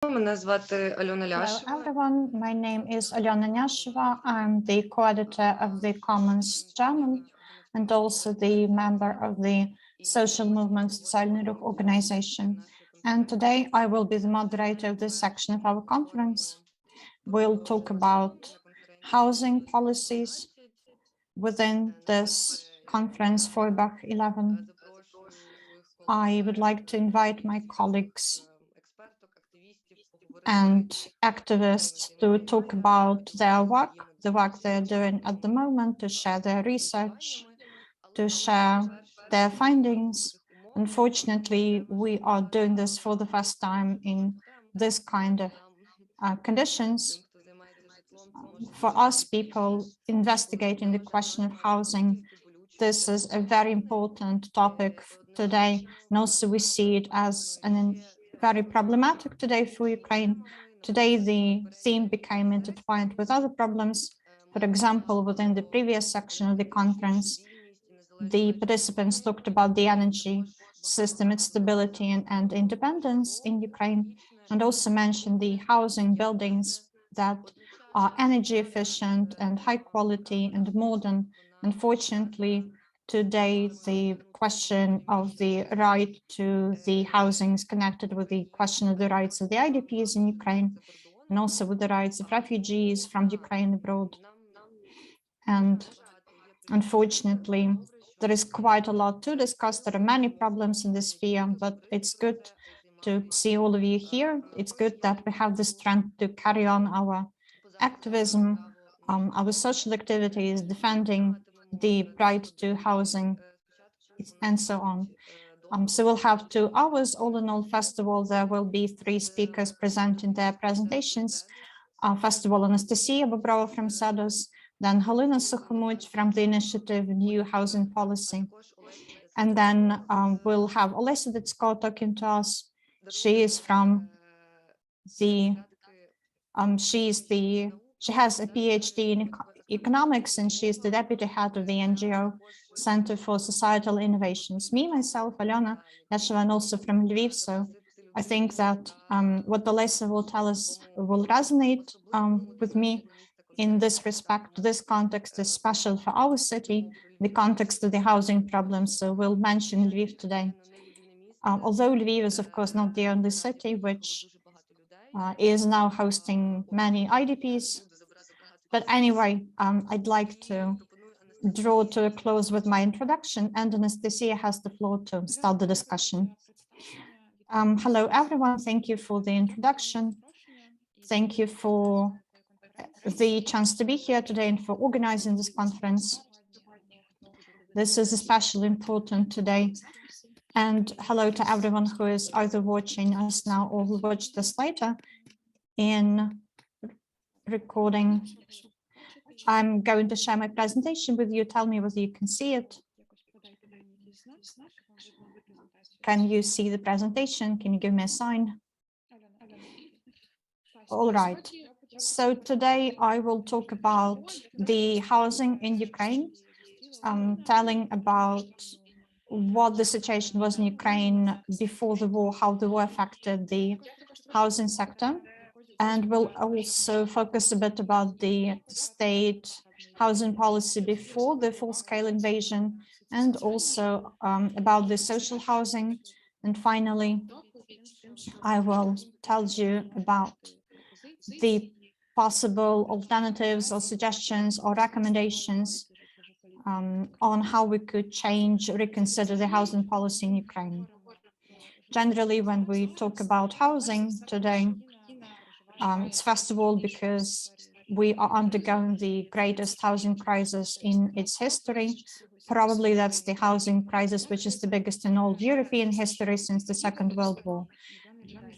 Hello everyone, my name is Alona Liasheva. I'm the co-editor of the Commons Journal and also the member of the social movement Sozialen organization. And today I will be the moderator of this section of our conference. We'll talk about housing policies within this conference Feuerbach 11. I would like to invite my colleagues and activists to talk about their work, the work they're doing at the moment, to share their research, to share their findings. Unfortunately, we are doing this for the first time in this kind of conditions. For us people investigating the question of housing, this is a very important topic today, and also we see it as very problematic today for Ukraine. Today, the theme became intertwined with other problems. For example, within the previous section of the conference, the participants talked about the energy system, its stability and independence in Ukraine, and also mentioned the housing buildings that are energy efficient and high quality and modern. Unfortunately, today, the question of the right to the housing is connected with the question of the rights of the IDPs in Ukraine, and also with the rights of refugees from Ukraine abroad. And unfortunately, there is quite a lot to discuss. There are many problems in this sphere, but it's good to see all of you here. It's good that we have the strength to carry on our activism, our social activities, defending the right to housing, and so on. So we'll have 2 hours all in all. First of all, there will be 3 speakers presenting their presentations. First of all, Anastasia Bobrova from Cedos, then Halyna Suhomud from the initiative New Housing Policy. And then we'll have Olesya Datsko talking to us. She is from the, she has a PhD in economics, and she is the deputy head of the NGO Center for Societal Innovations. Me, myself, Alona Liasheva, and also from Lviv. So I think that what Olesya will tell us will resonate with me in this respect. This context is special for our city, the context of the housing problems. So we'll mention Lviv today. Although Lviv is, of course, not the only city which is now hosting many IDPs. But anyway, I'd like to draw to a close with my introduction, and Anastasia has the floor to start the discussion. Hello, everyone. Thank you for the introduction. Thank you for the chance to be here today and for organizing this conference. This is especially important today. And hello to everyone who is either watching us now or will watch this later in recording. I'm going to share my presentation with you. Tell me whether you can see it. Can you see the presentation? Can you give me a sign? All right. So today I will talk about the housing in Ukraine, telling about what the situation was in Ukraine before the war, how the war affected the housing sector. And we'll also focus a bit about the state housing policy before the full-scale invasion, and also about the social housing. And finally, I will tell you about the possible alternatives or suggestions or recommendations on how we could change, reconsider the housing policy in Ukraine. Generally, when we talk about housing today, it's first of all because we are undergoing the greatest housing crisis in its history. Probably that's the housing crisis which is the biggest in all European history since the Second World War.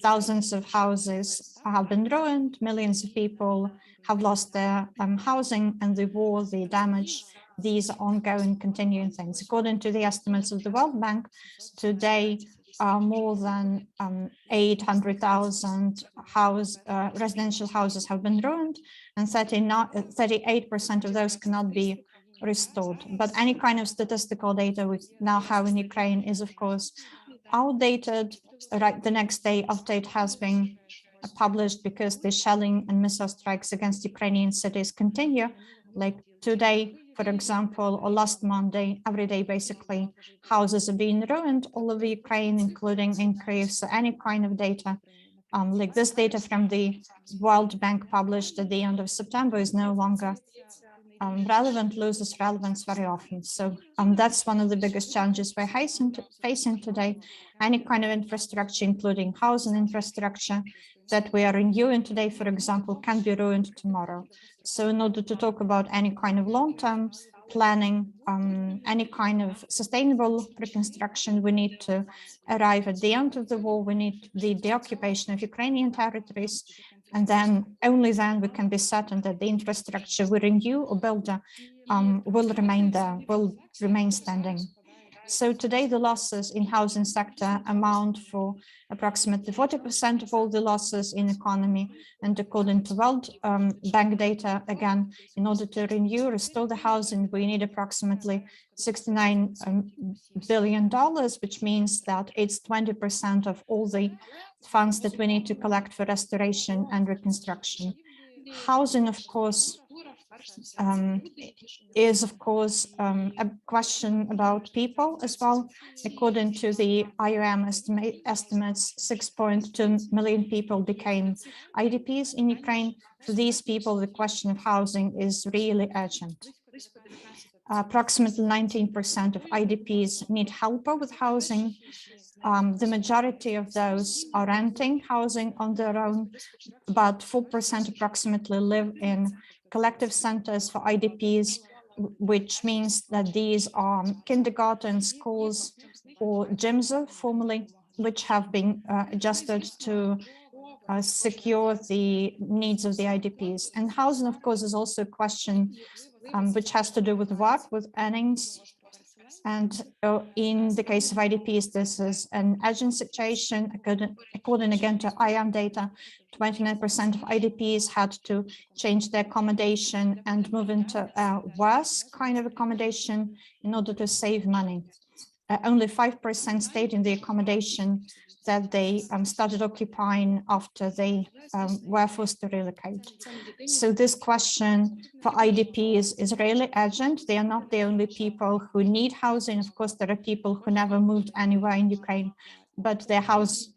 Thousands of houses have been ruined, millions of people have lost their housing, and the war, the damage, these are ongoing, continuing things. According to the estimates of the World Bank, today more than 800,000 residential houses have been ruined, and 38% of those cannot be restored. But any kind of statistical data we now have in Ukraine is, of course, outdated. Right, the next day after it has been published because the shelling and missile strikes against Ukrainian cities continue. Like today, for example, or last Monday, every day, basically, houses are being ruined all over Ukraine, including in Kyiv. So any kind of data, like this data from the World Bank published at the end of September is no longer relevant, loses relevance very often. So that's one of the biggest challenges we're facing today. Any kind of infrastructure, including housing infrastructure that we are renewing today, for example, can be ruined tomorrow. So in order to talk about any kind of long-term planning, any kind of sustainable reconstruction, we need to arrive at the end of the war. We need the deoccupation of Ukrainian territories, and then only then we can be certain that the infrastructure we renew or build will remain there, will remain standing. So today the losses in housing sector amount for approximately 40% of all the losses in economy. And according to World Bank data, again, in order to renew, restore the housing, we need approximately $69 billion, which means that it's 20% of all the funds that we need to collect for restoration and reconstruction. Housing, of course, is of course a question about people as well. According to the IOM estimates, 6.2 million people became IDPs in Ukraine. For these people, the question of housing is really urgent. Approximately 19% of IDPs need help with housing. The majority of those are renting housing on their own. About 4% approximately live in collective centers for IDPs, which means that these are kindergarten, schools, or gyms formally, which have been adjusted to secure the needs of the IDPs. And housing, of course, is also a question which has to do with work, with earnings. And in the case of IDPs, this is an urgent situation. According again to IOM data, 29% of IDPs had to change their accommodation and move into a worse kind of accommodation in order to save money. Only 5% stayed in the accommodation that they started occupying after they were forced to relocate. So this question for IDPs is really urgent. They are not the only people who need housing. Of course, there are people who never moved anywhere in Ukraine, but their house,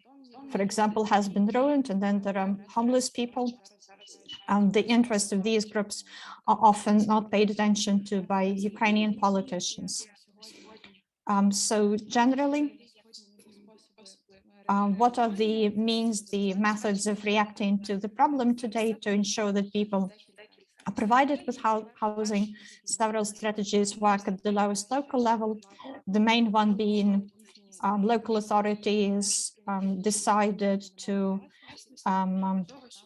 for example, has been ruined, and then there are homeless people. The interests of these groups are often not paid attention to by Ukrainian politicians. So generally, what are the means, the methods of reacting to the problem today to ensure that people are provided with housing? Several strategies work at the lowest local level, the main one being local authorities decided to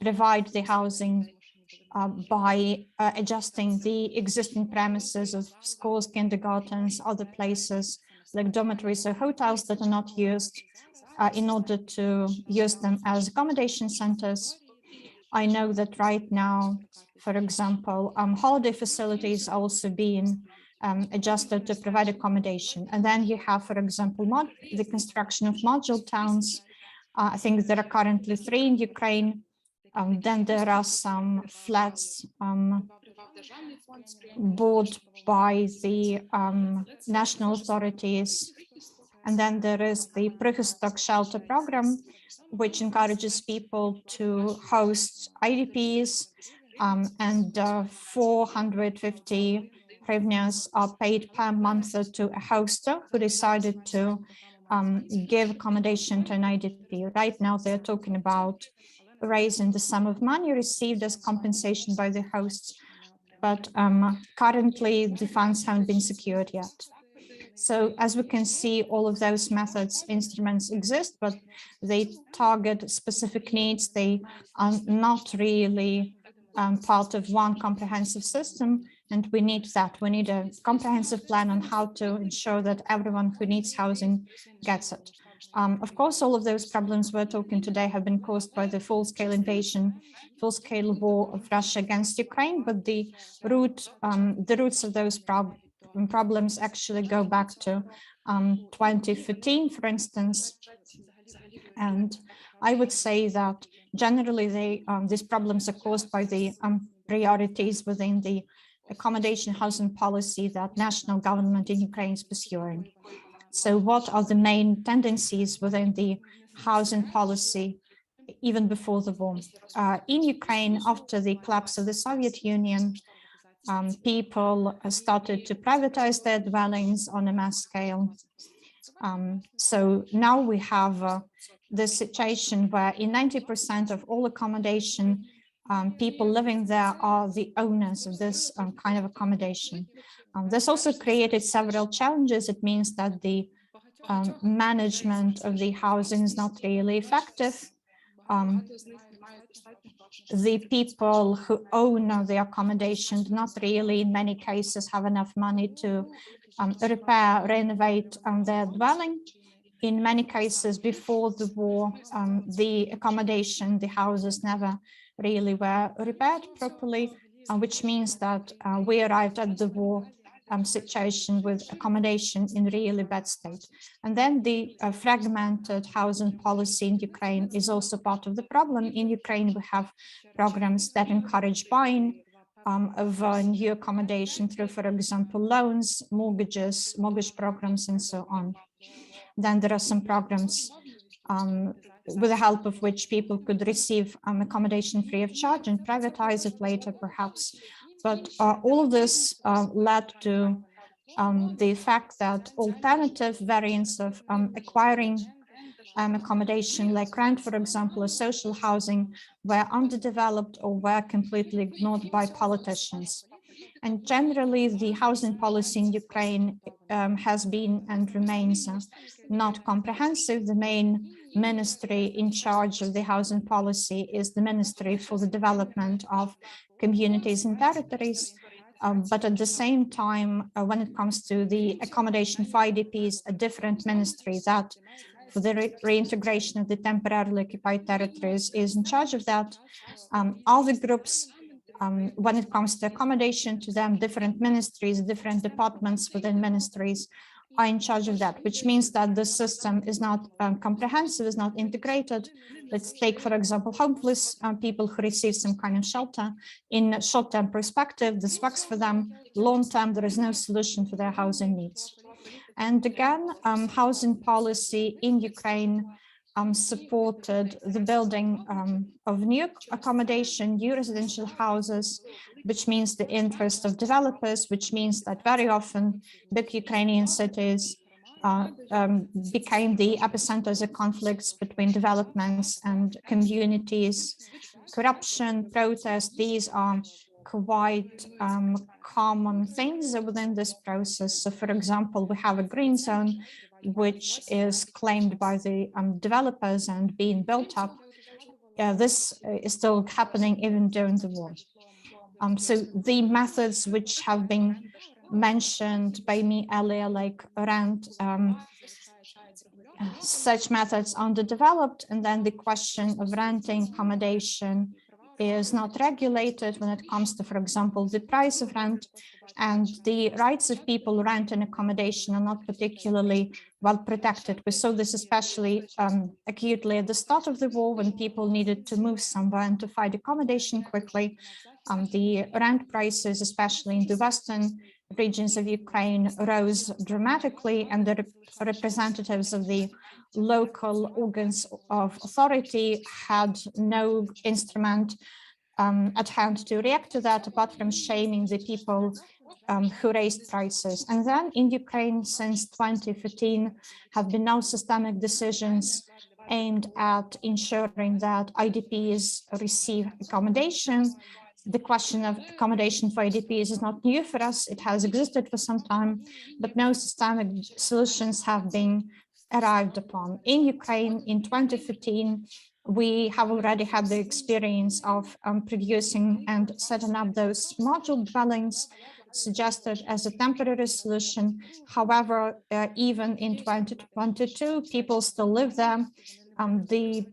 provide the housing by adjusting the existing premises of schools, kindergartens, other places like dormitories or hotels that are not used in order to use them as accommodation centers. I know that right now, for example, holiday facilities are also being adjusted to provide accommodation. And then you have, for example, the construction of module towns. I think there are currently 3 in Ukraine. Then there are some flats bought by the national authorities. And then there is the Prehistoric Shelter Program, which encourages people to host IDPs, and 450 hryvnias are paid per month to a hoster who decided to give accommodation to an IDP. Right now, they're talking about raising the sum of money received as compensation by the hosts, but currently the funds haven't been secured yet. So as we can see, all of those methods, instruments exist, but they target specific needs. They are not really part of one comprehensive system, and we need that. We need a comprehensive plan on how to ensure that everyone who needs housing gets it. Of course, all of those problems we're talking today have been caused by the full-scale invasion, full-scale war of Russia against Ukraine, but the roots of those problems actually go back to 2015, for instance. And I would say that generally, these problems are caused by the priorities within the accommodation housing policy that national government in Ukraine is pursuing. So what are the main tendencies within the housing policy even before the war? In Ukraine, after the collapse of the Soviet Union, people started to privatize their dwellings on a mass scale. So now we have the situation where in 90% of all accommodation, people living there are the owners of this kind of accommodation. This also created several challenges. It means that the management of the housing is not really effective. The people who own the accommodation do not really, in many cases, have enough money to repair, renovate their dwelling. In many cases, before the war, the accommodation, the houses never really were repaired properly, which means that we arrived at the war situation with accommodation in really bad state. And then the fragmented housing policy in Ukraine is also part of the problem. In Ukraine, we have programs that encourage buying of new accommodation through, for example, loans, mortgages, mortgage programs, and so on. Then there are some programs with the help of which people could receive accommodation free of charge and privatize it later, perhaps. But all of this led to the fact that alternative variants of acquiring accommodation, like rent, for example, or social housing, were underdeveloped or were completely ignored by politicians. And generally, the housing policy in Ukraine has been and remains not comprehensive. The main ministry in charge of the housing policy is the Ministry for the Development of Communities and Territories. But at the same time, when it comes to the accommodation for IDPs, a different ministry that for the reintegration of the temporarily occupied territories is in charge of that. Other groups, when it comes to accommodation to them, different ministries, different departments within ministries are in charge of that, which means that the system is not comprehensive, is not integrated. Let's take, for example, homeless people who receive some kind of shelter. In short-term perspective, this works for them. Long-term, there is no solution for their housing needs. And again, housing policy in Ukraine supported the building of new accommodation, new residential houses, which means the interest of developers, which means that very often big Ukrainian cities became the epicenters of conflicts between developments and communities. Corruption, protests, these are quite common things within this process. So, for example, we have a green zone, which is claimed by the developers and being built up. This is still happening even during the war. So the methods which have been mentioned by me earlier, like rent, such methods underdeveloped, and then the question of renting accommodation is not regulated when it comes to, for example, the price of rent, and the rights of people who rent an accommodation are not particularly well protected. We saw this especially acutely at the start of the war when people needed to move somewhere and to find accommodation quickly. The rent prices, especially in the western regions of Ukraine, rose dramatically, and the representatives of the local organs of authority had no instrument at hand to react to that, apart from shaming the people who raised prices. And then in Ukraine, since 2015, have been no systemic decisions aimed at ensuring that IDPs receive accommodation. The question of accommodation for IDPs is not new for us. It has existed for some time, but no systemic solutions have been arrived upon. In Ukraine, in 2015, we have already had the experience of producing and setting up those module dwellings suggested as a temporary solution. However, even in 2022, people still live there. The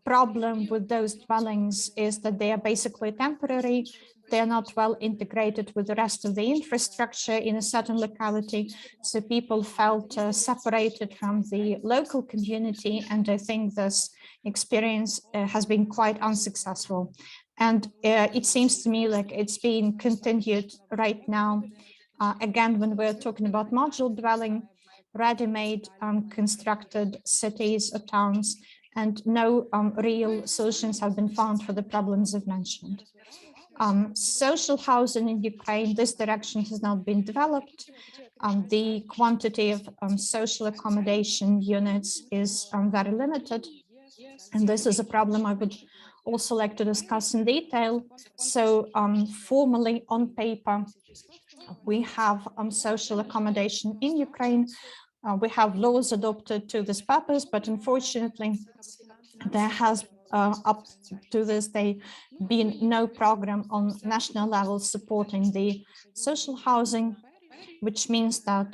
problem with those dwellings is that they are basically temporary. They're not well integrated with the rest of the infrastructure in a certain locality. So people felt separated from the local community. And I think this experience has been quite unsuccessful. And it seems to me like it's being continued right now. Again, when we're talking about module dwelling, ready-made constructed cities or towns, and no real solutions have been found for the problems I've mentioned. Social housing in Ukraine, this direction has not been developed. The quantity of social accommodation units is very limited. And this is a problem I would also like to discuss in detail. So formally on paper, we have social accommodation in Ukraine. We have laws adopted to this purpose, but unfortunately, there has up to this day been no program on national level supporting the social housing, which means that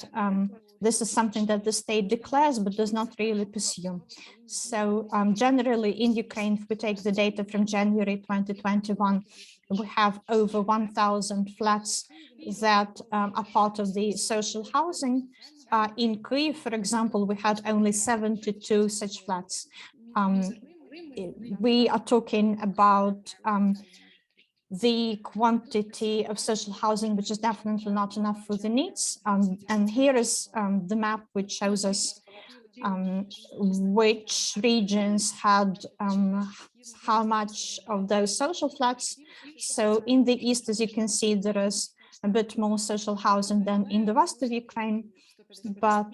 this is something that the state declares but does not really pursue. So generally in Ukraine, if we take the data from January 2021, we have over 1,000 flats that are part of the social housing. In Kyiv, for example, we had only 72 such flats. We are talking about the quantity of social housing, which is definitely not enough for the needs. And here is the map which shows us which regions had how much of those social flats. So in the east, as you can see, there is a bit more social housing than in the west of Ukraine. But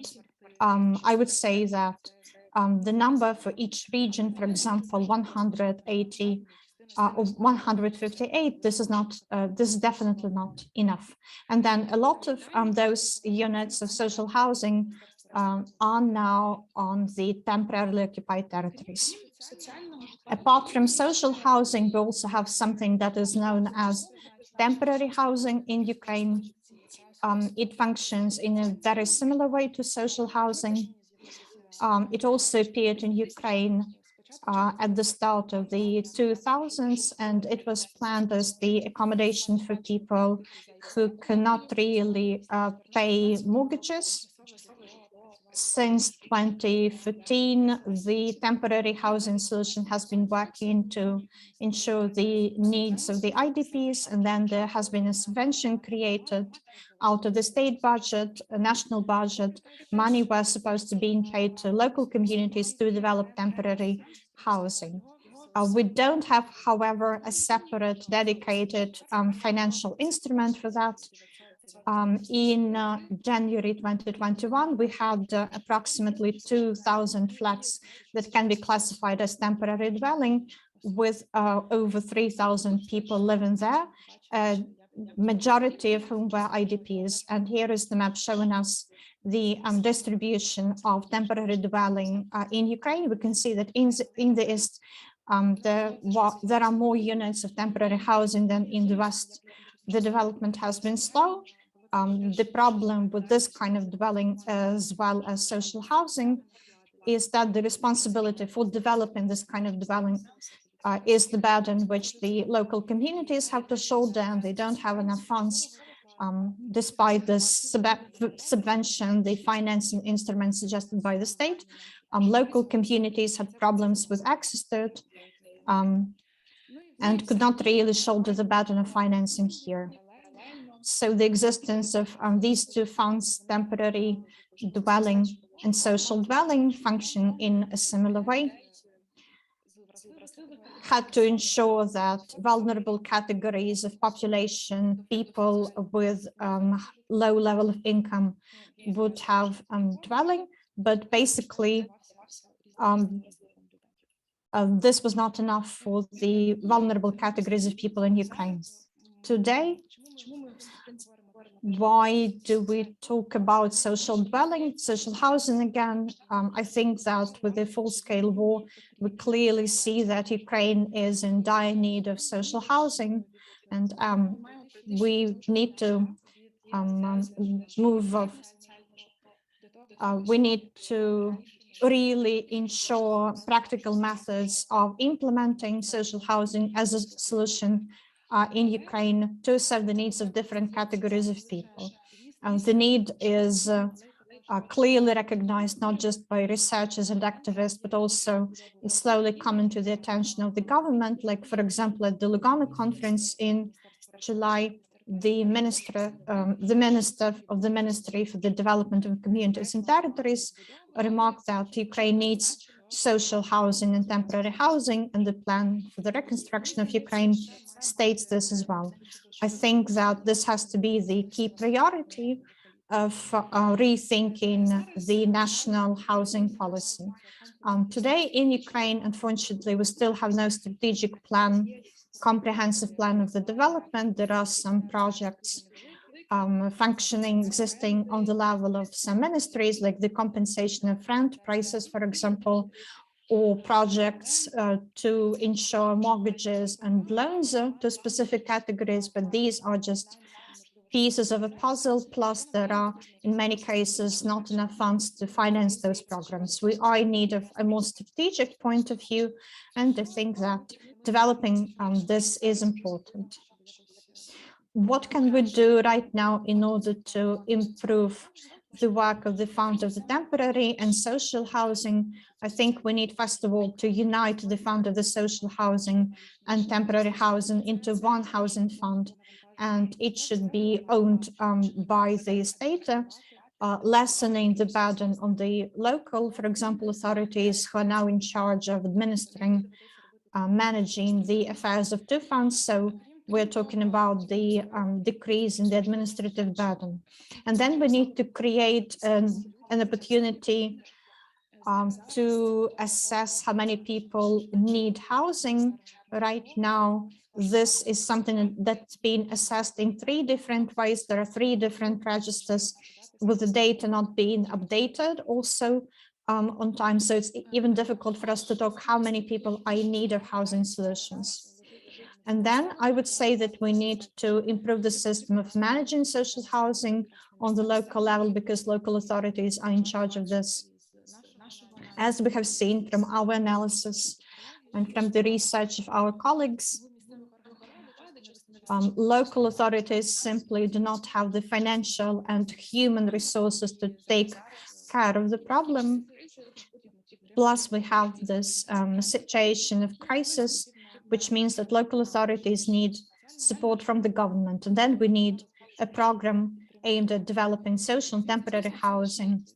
I would say that the number for each region, for example, 180 or 158, this is definitely not enough. And then a lot of those units of social housing are now on the temporarily occupied territories. Apart from social housing, we also have something that is known as temporary housing in Ukraine. It functions in a very similar way to social housing. It also appeared in Ukraine at the start of the 2000s, and it was planned as the accommodation for people who cannot really pay mortgages. Since 2015, the temporary housing solution has been working to ensure the needs of the IDPs, and then there has been a subvention created out of the state budget, a national budget. Money was supposed to be paid to local communities to develop temporary housing. We don't have, however, a separate dedicated financial instrument for that. In January 2021, we had approximately 2,000 flats that can be classified as temporary dwelling, with over 3,000 people living there, majority of whom were IDPs. And here is the map showing us the distribution of temporary dwelling in Ukraine. We can see that in the east, there are more units of temporary housing than in the west. The development has been slow. The problem with this kind of dwelling, as well as social housing, is that the responsibility for developing this kind of dwelling is the burden which the local communities have to shoulder, and they don't have enough funds. Despite the subvention, the financing instruments suggested by the state, local communities had problems with access to it and could not really shoulder the burden of financing here. So the existence of these two funds, temporary dwelling and social dwelling, function in a similar way, had to ensure that vulnerable categories of population, people with low level of income, would have dwelling, but basically this was not enough for the vulnerable categories of people in Ukraine. Today, why do we talk about social dwelling, social housing again? I think that with the full-scale war, we clearly see that Ukraine is in dire need of social housing, and we need to move. We need to really ensure practical methods of implementing social housing as a solution in Ukraine to serve the needs of different categories of people. The need is clearly recognized not just by researchers and activists, but also is slowly coming to the attention of the government. Like, for example, at the Lugano conference in July, the minister of the Ministry for the Development of Communities and Territories remarked that Ukraine needs social housing and temporary housing, and the plan for the reconstruction of Ukraine states this as well. I think that this has to be the key priority of rethinking the national housing policy. Today in Ukraine, unfortunately, we still have no strategic plan, comprehensive plan of the development. There are some projects functioning, existing on the level of some ministries, like the compensation of rent prices, for example, or projects to ensure mortgages and loans to specific categories, but these are just pieces of a puzzle, plus there are, in many cases, not enough funds to finance those programs. We are in need of a more strategic point of view, and I think that developing this is important. What can we do right now in order to improve the work of the Fund of the Temporary and Social Housing? I think we need, first of all, to unite the Fund of the Social Housing and Temporary Housing into one housing fund, and it should be owned by the state, lessening the burden on the local, for example, authorities who are now in charge of administering, managing the affairs of two funds. So we're talking about the decrease in the administrative burden. And then we need to create an opportunity to assess how many people need housing. Right now, this is something that's been assessed in 3 different ways. There are 3 different registers with the data not being updated also on time. So it's even difficult for us to talk how many people are in need of housing solutions. And then I would say that we need to improve the system of managing social housing on the local level, because local authorities are in charge of this. As we have seen from our analysis and from the research of our colleagues, local authorities simply do not have the financial and human resources to take care of the problem. Plus, we have this situation of crisis, which means that local authorities need support from the government. And then we need a program aimed at developing social and temporary housing,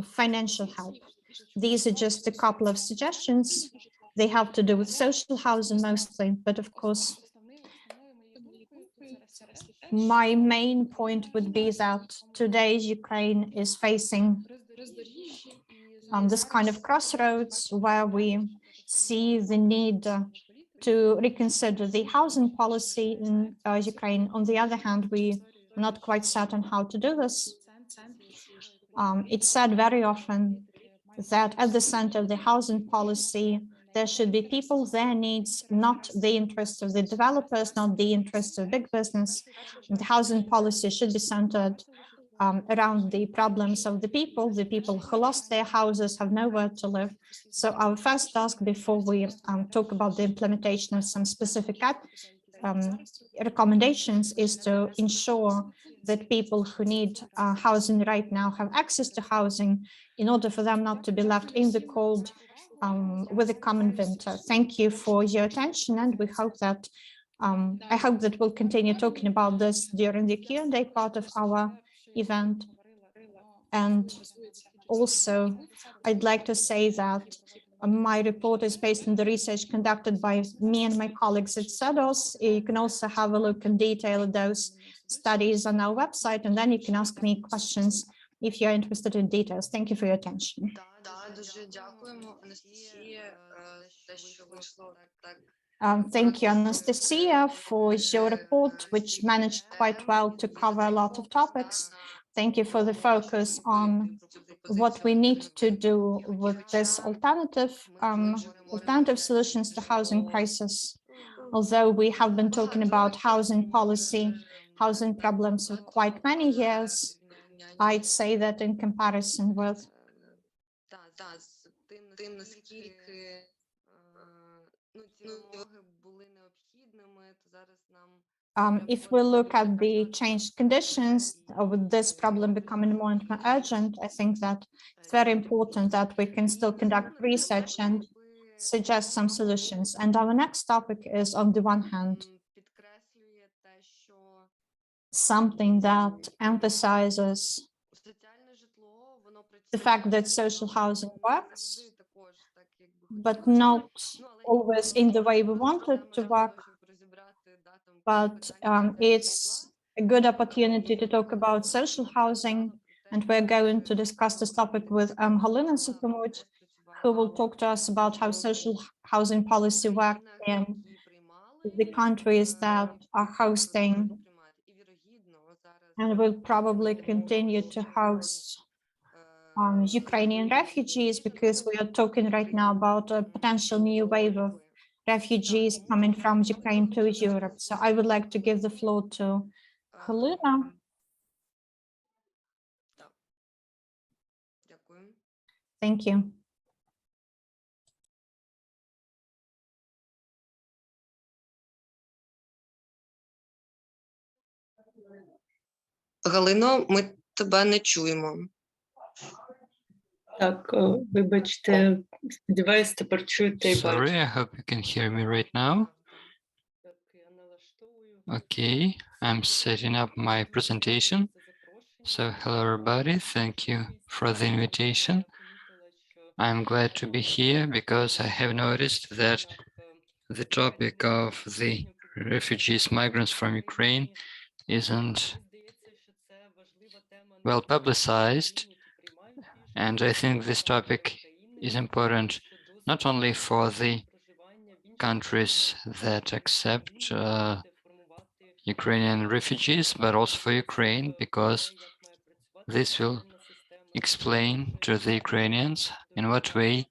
financial help. These are just a couple of suggestions. They have to do with social housing mostly, but of course, my main point would be that today's Ukraine is facing this kind of crossroads where we see the need to reconsider the housing policy in Ukraine. On the other hand, we are not quite certain how to do this. It's said very often that at the center of the housing policy, there should be people, their needs, not the interests of the developers, not the interests of big business. The housing policy should be centered around the problems of the people who lost their houses, have nowhere to live. So our first task before we talk about the implementation of some specific recommendations is to ensure that people who need housing right now have access to housing in order for them not to be left in the cold with the coming winter. Thank you for your attention, and we hope that I hope that we'll continue talking about this during the Q&A part of our event. And also, I'd like to say that my report is based on the research conducted by me and my colleagues at Cedos. You can also have a look in detail at those studies on our website, and then you can ask me questions if you're interested in details. Thank you for your attention. Thank you, Anastasia, for your report, which managed quite well to cover a lot of topics. Thank you for the focus on what we need to do with this alternative solutions to housing crisis. Although we have been talking about housing policy, housing problems for quite many years, I'd say that in comparison with If we look at the changed conditions with this problem becoming more and more urgent, I think that it's very important that we can still conduct research and suggest some solutions. And our next topic is, on the one hand, something that emphasizes the fact that social housing works, but not always in the way we want it to work. But it's a good opportunity to talk about social housing, and we're going to discuss this topic with Halyna and Suhomud, who will talk to us about how social housing policy works in the countries that are hosting and will probably continue to host Ukrainian refugees, because we are talking right now about a potential new wave of refugees coming from Ukraine to Europe. So I would like to give the floor to Halyna. Thank you. Галино, ми тебе не чуємо. Так, вибачте, сподіваюсь, тепер чуєте і Sorry, бачите. I hope you can hear me right now. Так, я налаштовую. Okay, I'm setting up my presentation. So hello everybody, thank you for the invitation. I'm glad to be here because I have noticed that the topic of the refugees, migrants from Ukraine isn't well publicized. And I think this topic is important not only for the countries that accept Ukrainian refugees, but also for Ukraine, because this will explain to the Ukrainians in what way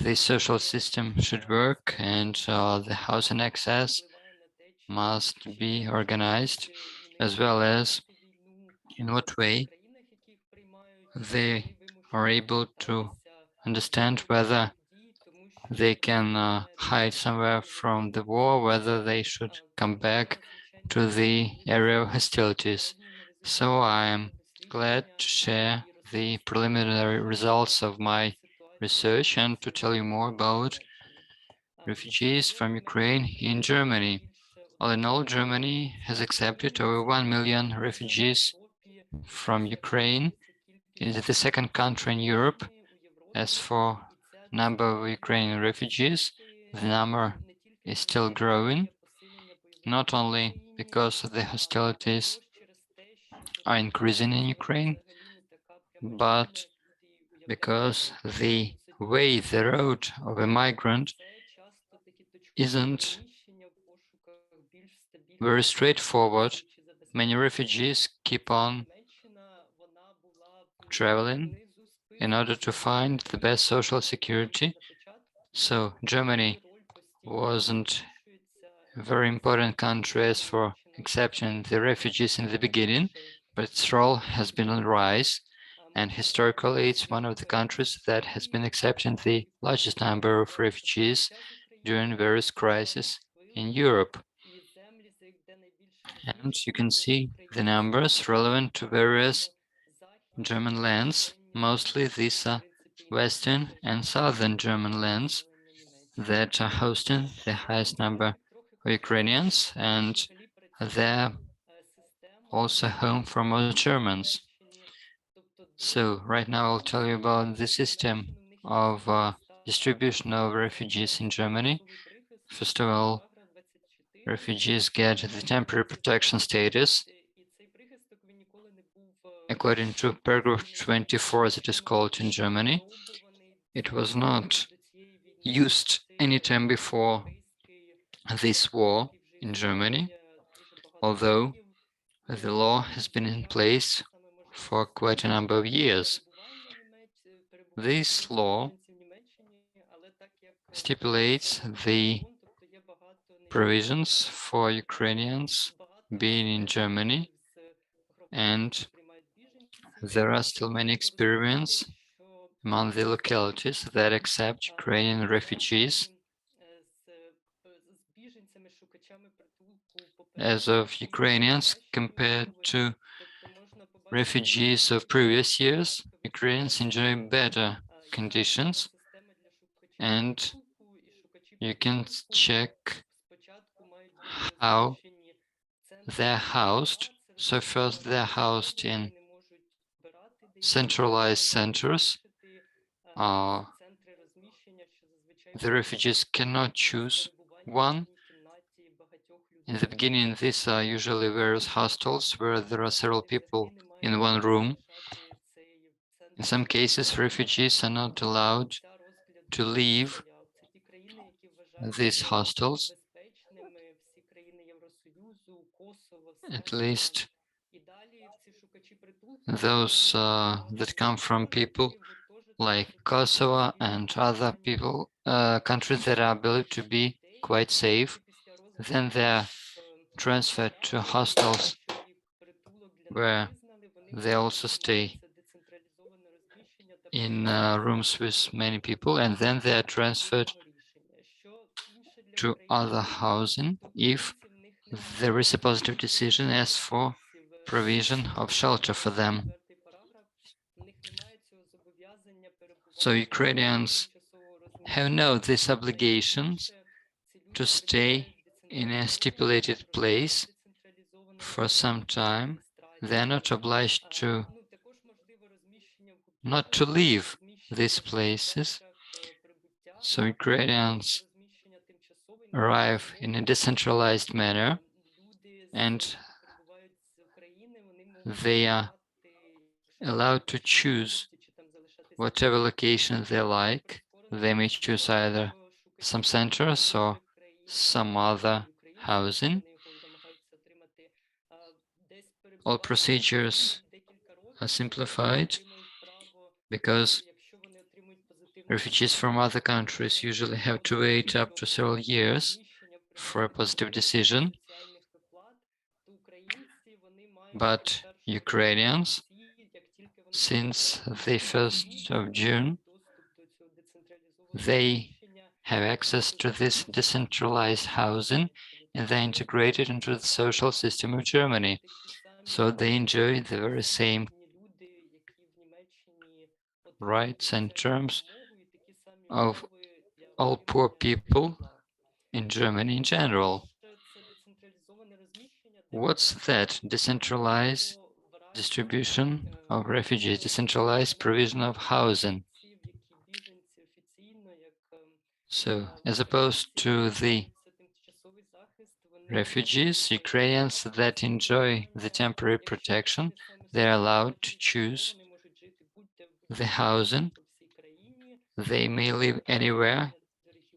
the social system should work and the housing access must be organized, as well as in what way they are able to understand whether they can hide somewhere from the war, whether they should come back to the area of hostilities. So I am glad to share the preliminary results of my research and to tell you more about refugees from Ukraine in Germany. All in all, Germany has accepted over 1 million refugees from Ukraine. It is the second country in Europe. As for number of Ukrainian refugees, the number is still growing, not only because the hostilities are increasing in Ukraine, but because the way, the road of a migrant isn't very straightforward. Many refugees keep on traveling in order to find the best social security. So Germany wasn't a very important country as for accepting the refugees in the beginning, but its role has been on the rise. And historically, it's one of the countries that has been accepting the largest number of refugees during various crises in Europe. And you can see the numbers relevant to various German lands. Mostly these are Western and Southern German lands that are hosting the highest number of Ukrainians, and they're also home for most Germans. So right now I'll tell you about the system of distribution of refugees in Germany. First of all, refugees get the temporary protection status according to paragraph 24, as it is called in Germany. It was not used any time before this war in Germany, although the law has been in place for quite a number of years. This law stipulates the provisions for Ukrainians being in Germany, and there are still many experiments among the localities that accept Ukrainian refugees. As of Ukrainians compared to refugees of previous years, Ukrainians enjoy better conditions, and you can check how they're housed. So first they're housed in centralized centers. The refugees cannot choose one. In the beginning, these are usually various hostels where there are several people in one room. In some cases, refugees are not allowed to leave these hostels. At least those that come from people like Kosovo and other people, countries that are believed to be quite safe, then they're transferred to hostels where they also stay in rooms with many people, and then they are transferred to other housing if there is a positive decision as for provision of shelter for them. So Ukrainians have no these obligations to stay in a stipulated place for some time. They are not obliged to not to leave these places. So Ukrainians arrive in a decentralized manner, and they are allowed to choose whatever location they like. They may choose either some centers or some other housing. All procedures are simplified because refugees from other countries usually have to wait up to several years for a positive decision. But Ukrainians, since the 1st of June, they have access to this decentralized housing, and they're integrated into the social system of Germany. So they enjoy the very same rights and terms of all poor people in Germany in general. What's that? Decentralized distribution of refugees, decentralized provision of housing. So, as opposed to the refugees, Ukrainians that enjoy the temporary protection, they're allowed to choose the housing. They may live anywhere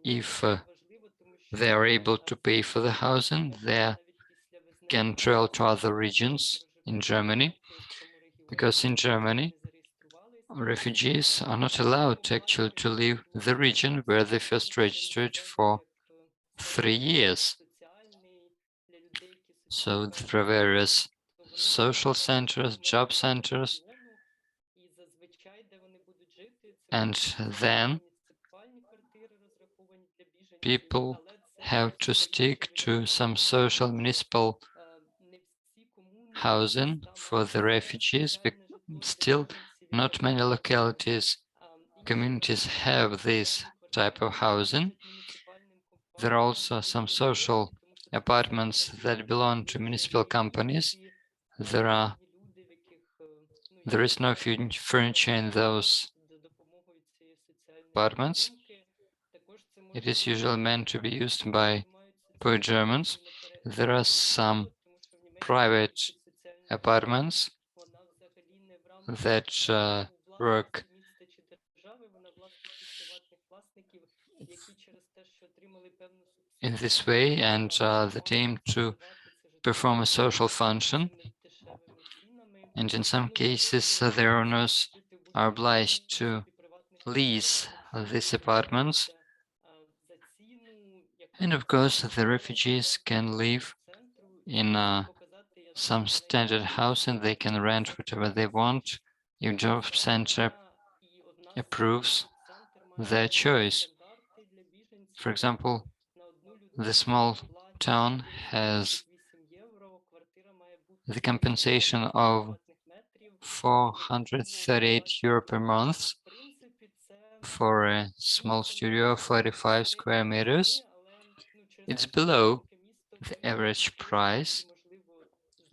if they are able to pay for the housing. They can travel to other regions in Germany, because in Germany, refugees are not allowed actually to leave the region where they first registered for 3 years. So there are various social centers, job centers, and then people have to stick to some social municipal housing for the refugees. But still, not many localities, communities have this type of housing. There are also some social apartments that belong to municipal companies. There is no furniture in those apartments. It is usually meant to be used by poor Germans. There are some private apartments that work in this way, and that aim to perform a social function. And in some cases, the owners are obliged to lease these apartments. And of course, the refugees can live in some standard housing. They can rent whatever they want. If job center approves their choice. For example, the small town has the compensation of 438 euro per month for a small studio of 45 square meters. It's below the average price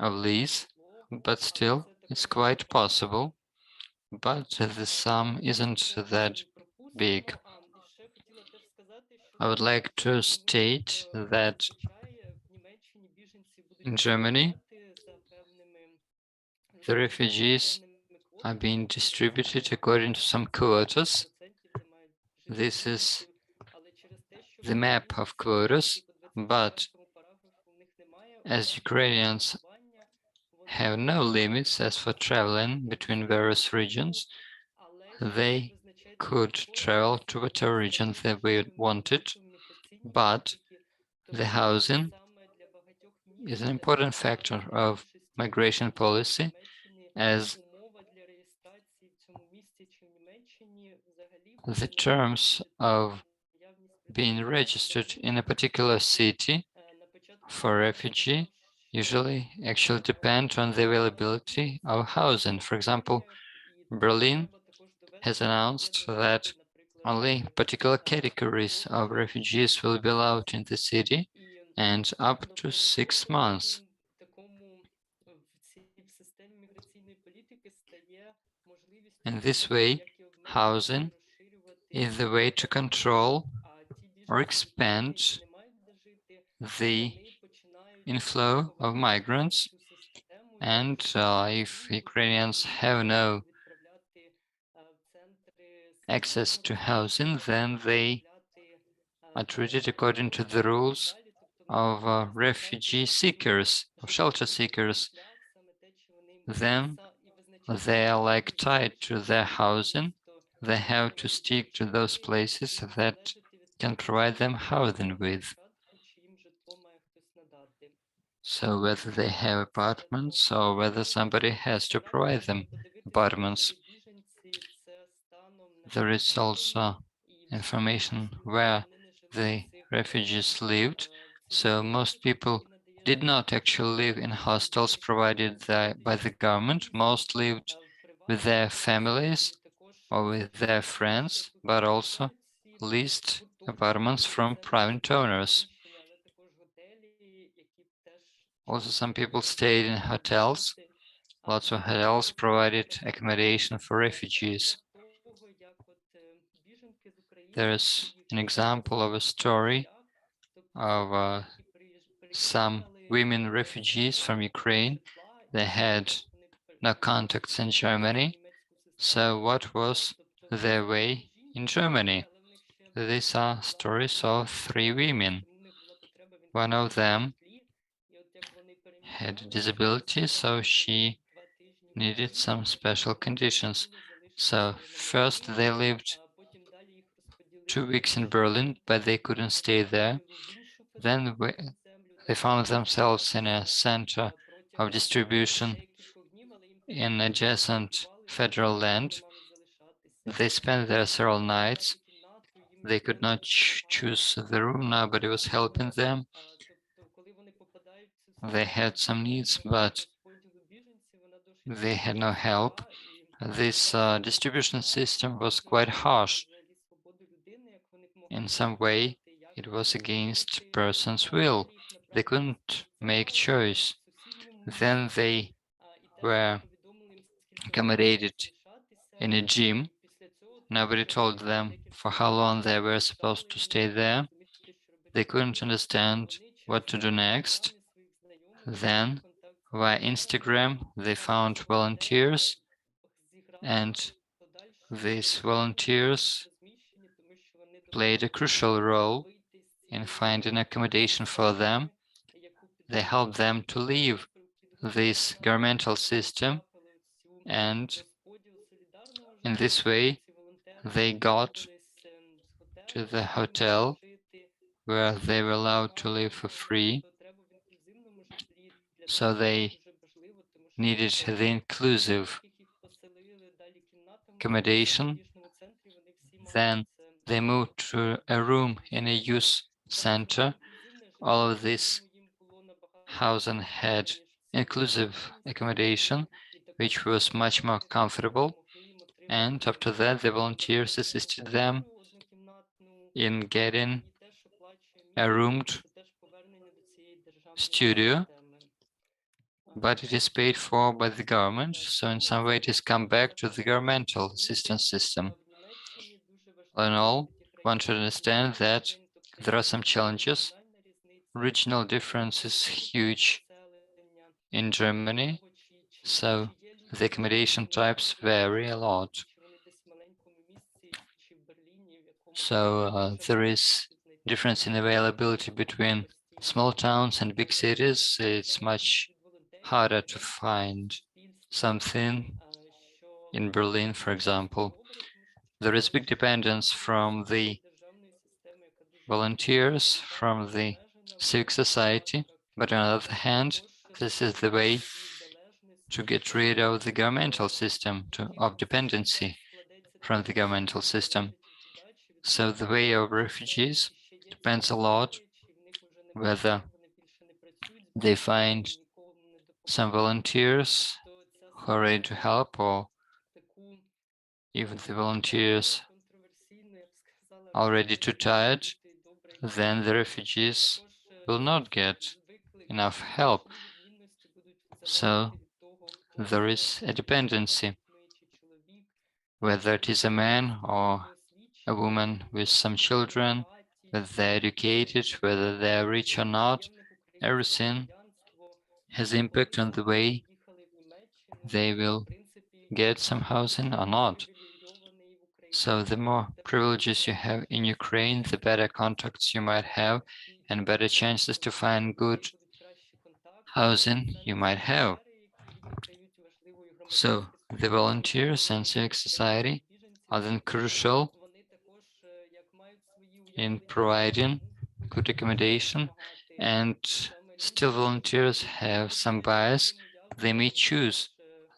of lease, but still it's quite possible. But the sum isn't that big. I would like to state that in Germany, the refugees are being distributed according to some quotas. This is the map of quotas, but as Ukrainians have no limits as for traveling between various regions, they could travel to whatever region they wanted, but the housing is an important factor of migration policy, as the terms of being registered in a particular city for refugee usually actually depend on the availability of housing. For example, Berlin has announced that only particular categories of refugees will be allowed in the city, and up to 6 months. In this way, housing is the way to control or expand the inflow of migrants, and if Ukrainians have no access to housing, then they are treated according to the rules of refugee seekers, of shelter seekers. Then they are like tied to their housing. They have to stick to those places that can provide them housing with. So whether they have apartments or whether somebody has to provide them apartments. There is also information where the refugees lived. So most people did not actually live in hostels provided by the government. Most lived with their families or with their friends, but also leased apartments from private owners. Also, some people stayed in hotels. Lots of hotels provided accommodation for refugees. There is an example of a story of some women refugees from Ukraine. They had no contacts in Germany. So what was their way in Germany? These are stories of 3 women. One of them had a disability, so she needed some special conditions. So first they lived 2 weeks in Berlin, but they couldn't stay there. Then they found themselves in a center of distribution in adjacent federal land. They spent there several nights. They could not choose the room. Nobody was helping them. They had some needs, but they had no help. This distribution system was quite harsh. In some way, it was against person's will. They couldn't make choice. Then they were accommodated in a gym. Nobody told them for how long they were supposed to stay there. They couldn't understand what to do next. Then, via Instagram, they found volunteers, and these volunteers played a crucial role in finding accommodation for them. They helped them to leave this governmental system, and in this way, they got to the hotel where they were allowed to live for free. So they needed the inclusive accommodation then they move to a room in a youth center. All of this housing had inclusive accommodation, which was much more comfortable. And after that, the volunteers assisted them in getting a roomed studio, but it is paid for by the government. So in some way, it has come back to the governmental assistance system. All in all, one should understand that there are some challenges. Regional difference is huge in Germany, so the accommodation types vary a lot. So there is difference in availability between small towns and big cities. It's much harder to find something in Berlin, for example. There is big dependence from the volunteers, from the civic society, but on the other hand, this is the way to get rid of the governmental system, of dependency from the governmental system. So the way of refugees depends a lot whether they find some volunteers who are ready to help, or even the volunteers already too tired, then the refugees will not get enough help. So there is a dependency, whether it is a man or a woman with some children, whether they're educated, whether they're rich or not. Everything has impact on the way they will get some housing or not. So the more privileges you have in Ukraine, the better contacts you might have and better chances to find good housing you might have. So the volunteers and civic society are then crucial in providing good accommodation, and still volunteers have some bias. They may choose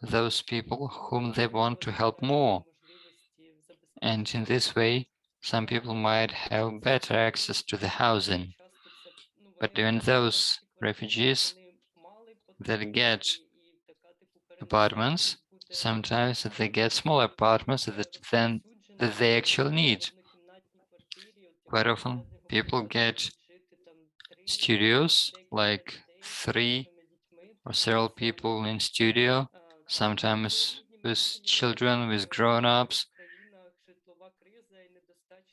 those people whom they want to help more. And in this way, some people might have better access to the housing. But even those refugees that get apartments, sometimes they get small apartments that they actually need. Quite often people get studios, like 3 or several people in studio, sometimes with children, with grown-ups.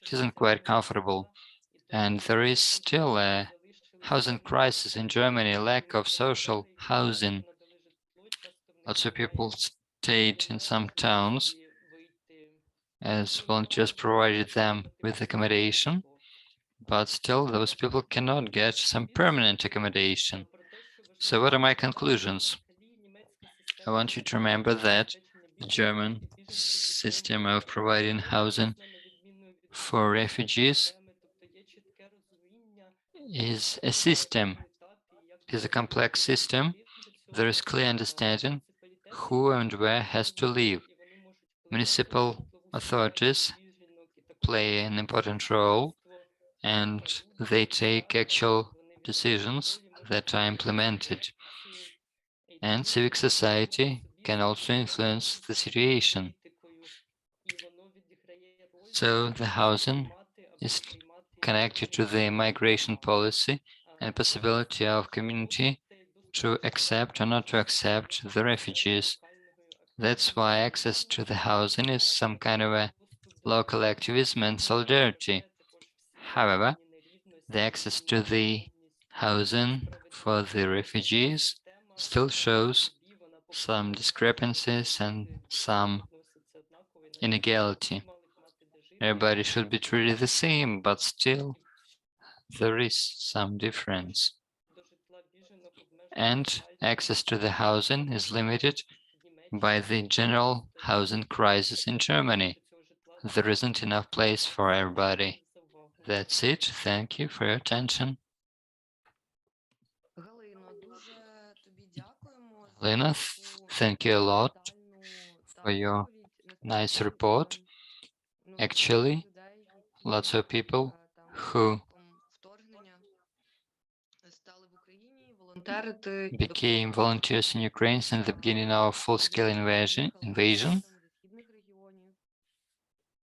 It isn't quite comfortable. And there is still a housing crisis in Germany, lack of social housing. Lots of people stayed in some towns as volunteers provided them with accommodation, but still those people cannot get some permanent accommodation. So what are my conclusions? I want you to remember that the German system of providing housing for refugees is a system. It is a complex system. There is clear understanding who and where has to live. Municipal authorities play an important role, and they take actual decisions that are implemented. And civic society can also influence the situation. So the housing is connected to the migration policy and possibility of community to accept or not to accept the refugees. That's why access to the housing is some kind of a local activism and solidarity. However, the access to the housing for the refugees still shows some discrepancies and some inequality. Everybody should be treated the same, but still there is some difference. And access to the housing is limited by the general housing crisis in Germany. There isn't enough place for everybody. That's it. Thank you for your attention. Halyna, thank you a lot for your nice report. Actually, lots of people who became volunteers in Ukraine since the beginning of full-scale invasion,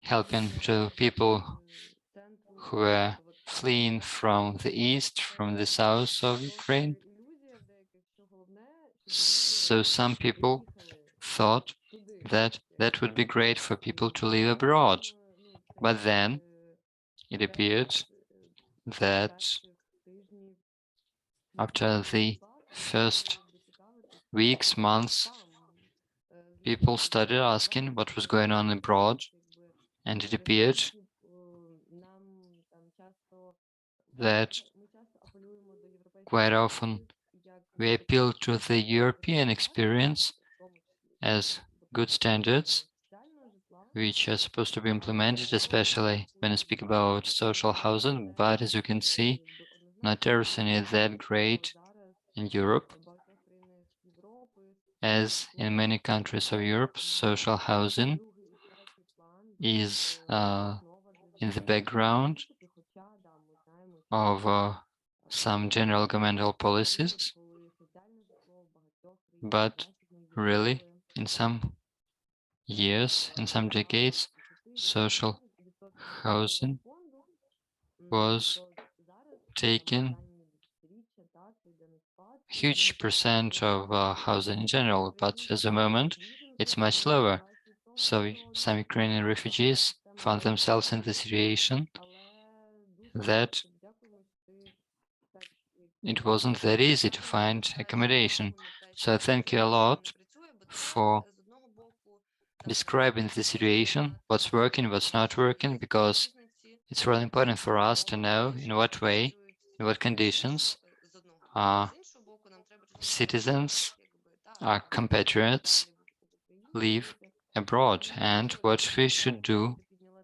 helping to people who were fleeing from the east, from the south of Ukraine. So some people thought that that would be great for people to live abroad. But then it appeared that after the first weeks, months, people started asking what was going on abroad, and it appeared that quite often we appeal to the European experience as good standards, which are supposed to be implemented, especially when I speak about social housing. But as you can see, not everything is that great in Europe. As in many countries of Europe, social housing is in the background of some general governmental policies, but really, in some years, in some decades, social housing was taking huge percent of housing in general, but at the moment it's much lower. So some Ukrainian refugees found themselves in the situation that it wasn't that easy to find accommodation. So thank you a lot for describing the situation, what's working, what's not working, because it's really important for us to know in what way, in what conditions our citizens, our compatriots live abroad and what we should do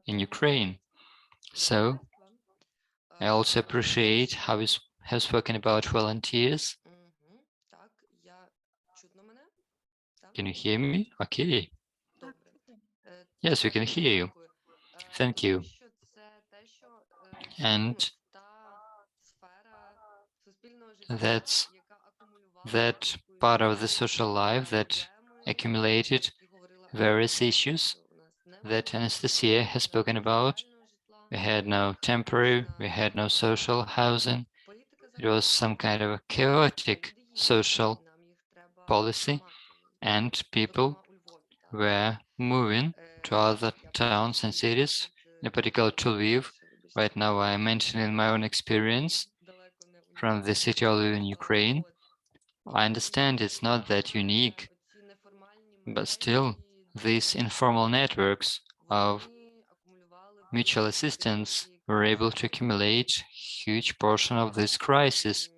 in Ukraine. So I also appreciate how you have spoken about volunteers. Can you hear me? Okay. Yes, we can hear you. Thank you. And that's that part of the social life that accumulated various issues that Anastasia has spoken about. We had no temporary, we had no social housing. It was some kind of a chaotic social policy, and people were moving to other towns and cities, in particular to Lviv. Right now I'm mentioning my own experience from the city of Lviv in Ukraine. I understand it's not that unique, but still these informal networks of mutual assistance were able to accumulate huge portion of this crisis.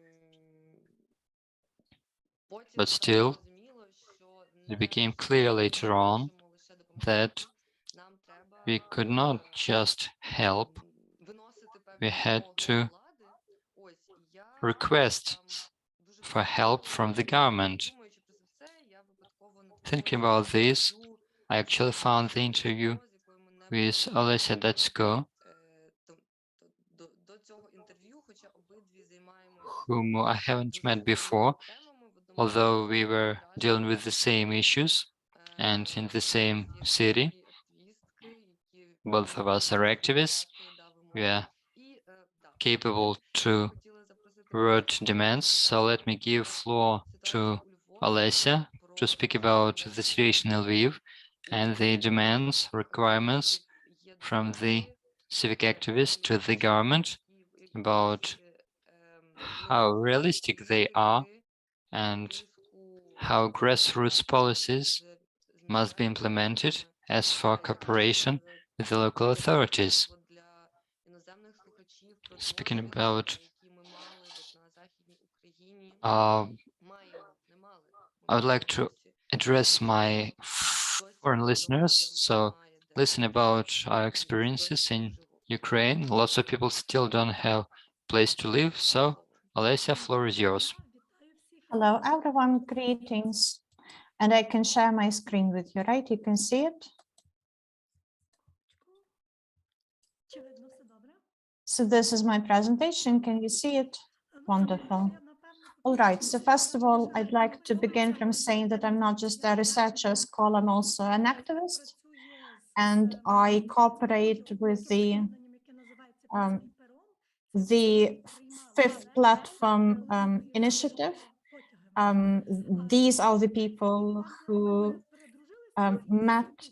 But still, it became clear later on that we could not just help, we had to request for help from the government. Thinking about this, I actually found the interview with Olesya Datsko, whom I haven't met before, although we were dealing with the same issues and in the same city. Both of us are activists. We are capable to word demands. So let me give floor to Olesya to speak about the situation in Lviv and the demands, requirements from the civic activists to the government about how realistic they are and how grassroots policies must be implemented as for cooperation with the local authorities. Speaking about I would like to address my foreign listeners. So listen about our experiences in Ukraine. Lots of people still don't have a place to live. So Olesya, floor is yours. Hello, everyone. Greetings. And I can share my screen with you, right? You can see it. So this is my presentation. Can you see it? Wonderful. All right. So first of all, I'd like to begin from saying that I'm not just a researcher, scholar, I'm also an activist. And I cooperate with the fifth platform initiative. These are the people who met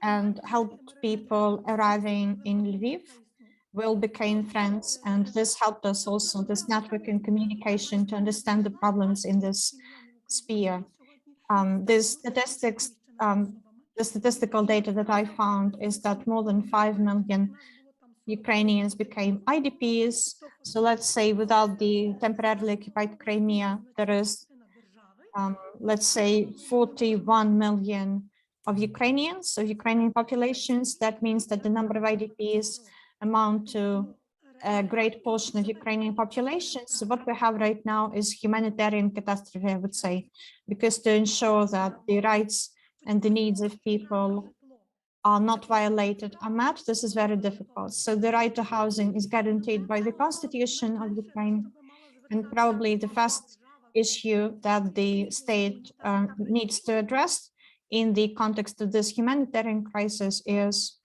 and helped people arriving in Lviv. We all became friends, and this helped us also, this network and communication, to understand the problems in this sphere. The statistical data that I found is that more than 5 million Ukrainians became IDPs. So let's say without the temporarily occupied Crimea, there is, let's say, 41 million of Ukrainians, so Ukrainian populations. That means that the number of IDPs amount to a great portion of Ukrainian population. So what we have right now is humanitarian catastrophe, I would say, because to ensure that the rights and the needs of people are not violated are met, this is very difficult. So the right to housing is guaranteed by the Constitution of Ukraine, and probably the first issue that the state needs to address in the context of this humanitarian crisis is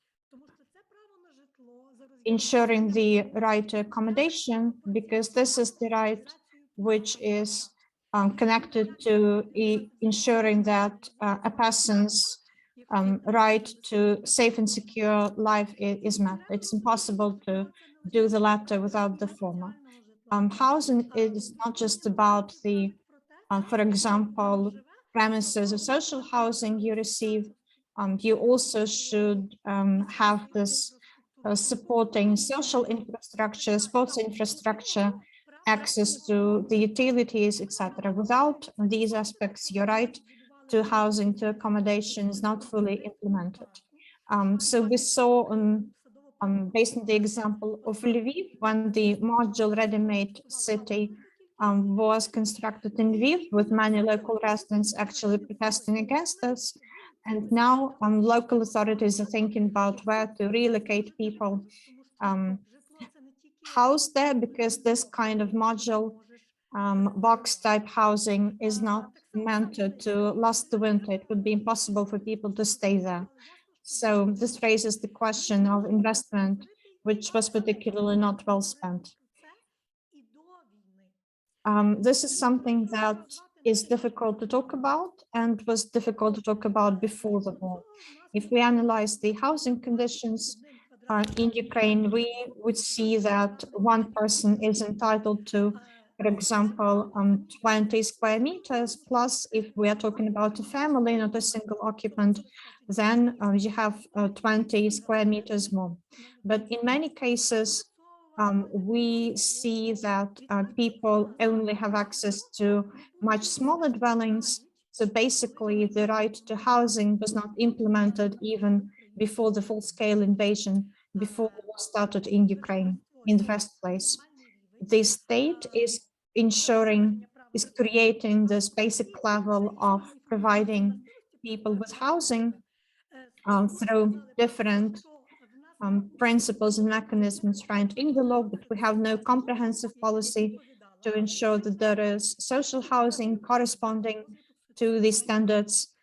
ensuring the right to accommodation, because this is the right which is connected to ensuring that a person's right to safe and secure life is met. It's impossible to do the latter without the former. Housing is not just about the, for example, premises of social housing you receive. You also should have this supporting social infrastructure, sports infrastructure, access to the utilities, etc. Without these aspects, your right to housing, to accommodation is not fully implemented. So we saw based on the example of Lviv, when the modular ready-made city was constructed in Lviv, with many local residents actually protesting against us. And now local authorities are thinking about where to relocate people housed there, because this kind of modular box type housing is not meant to last the winter. It would be impossible for people to stay there. So this raises the question of investment, which was particularly not well spent. This is something that is difficult to talk about and was difficult to talk about before the war. If we analyze the housing conditions in Ukraine, we would see that one person is entitled to, for example, 20 square meters, plus if we are talking about a family, not a single occupant, then you have 20 square meters more. But in many cases, we see that people only have access to much smaller dwellings. So basically, the right to housing was not implemented even before the full-scale invasion, before the war started in Ukraine in the first place. The state is creating this basic level of providing people with housing through different principles and mechanisms found in the law, but we have no comprehensive policy to ensure that there is social housing corresponding to the standards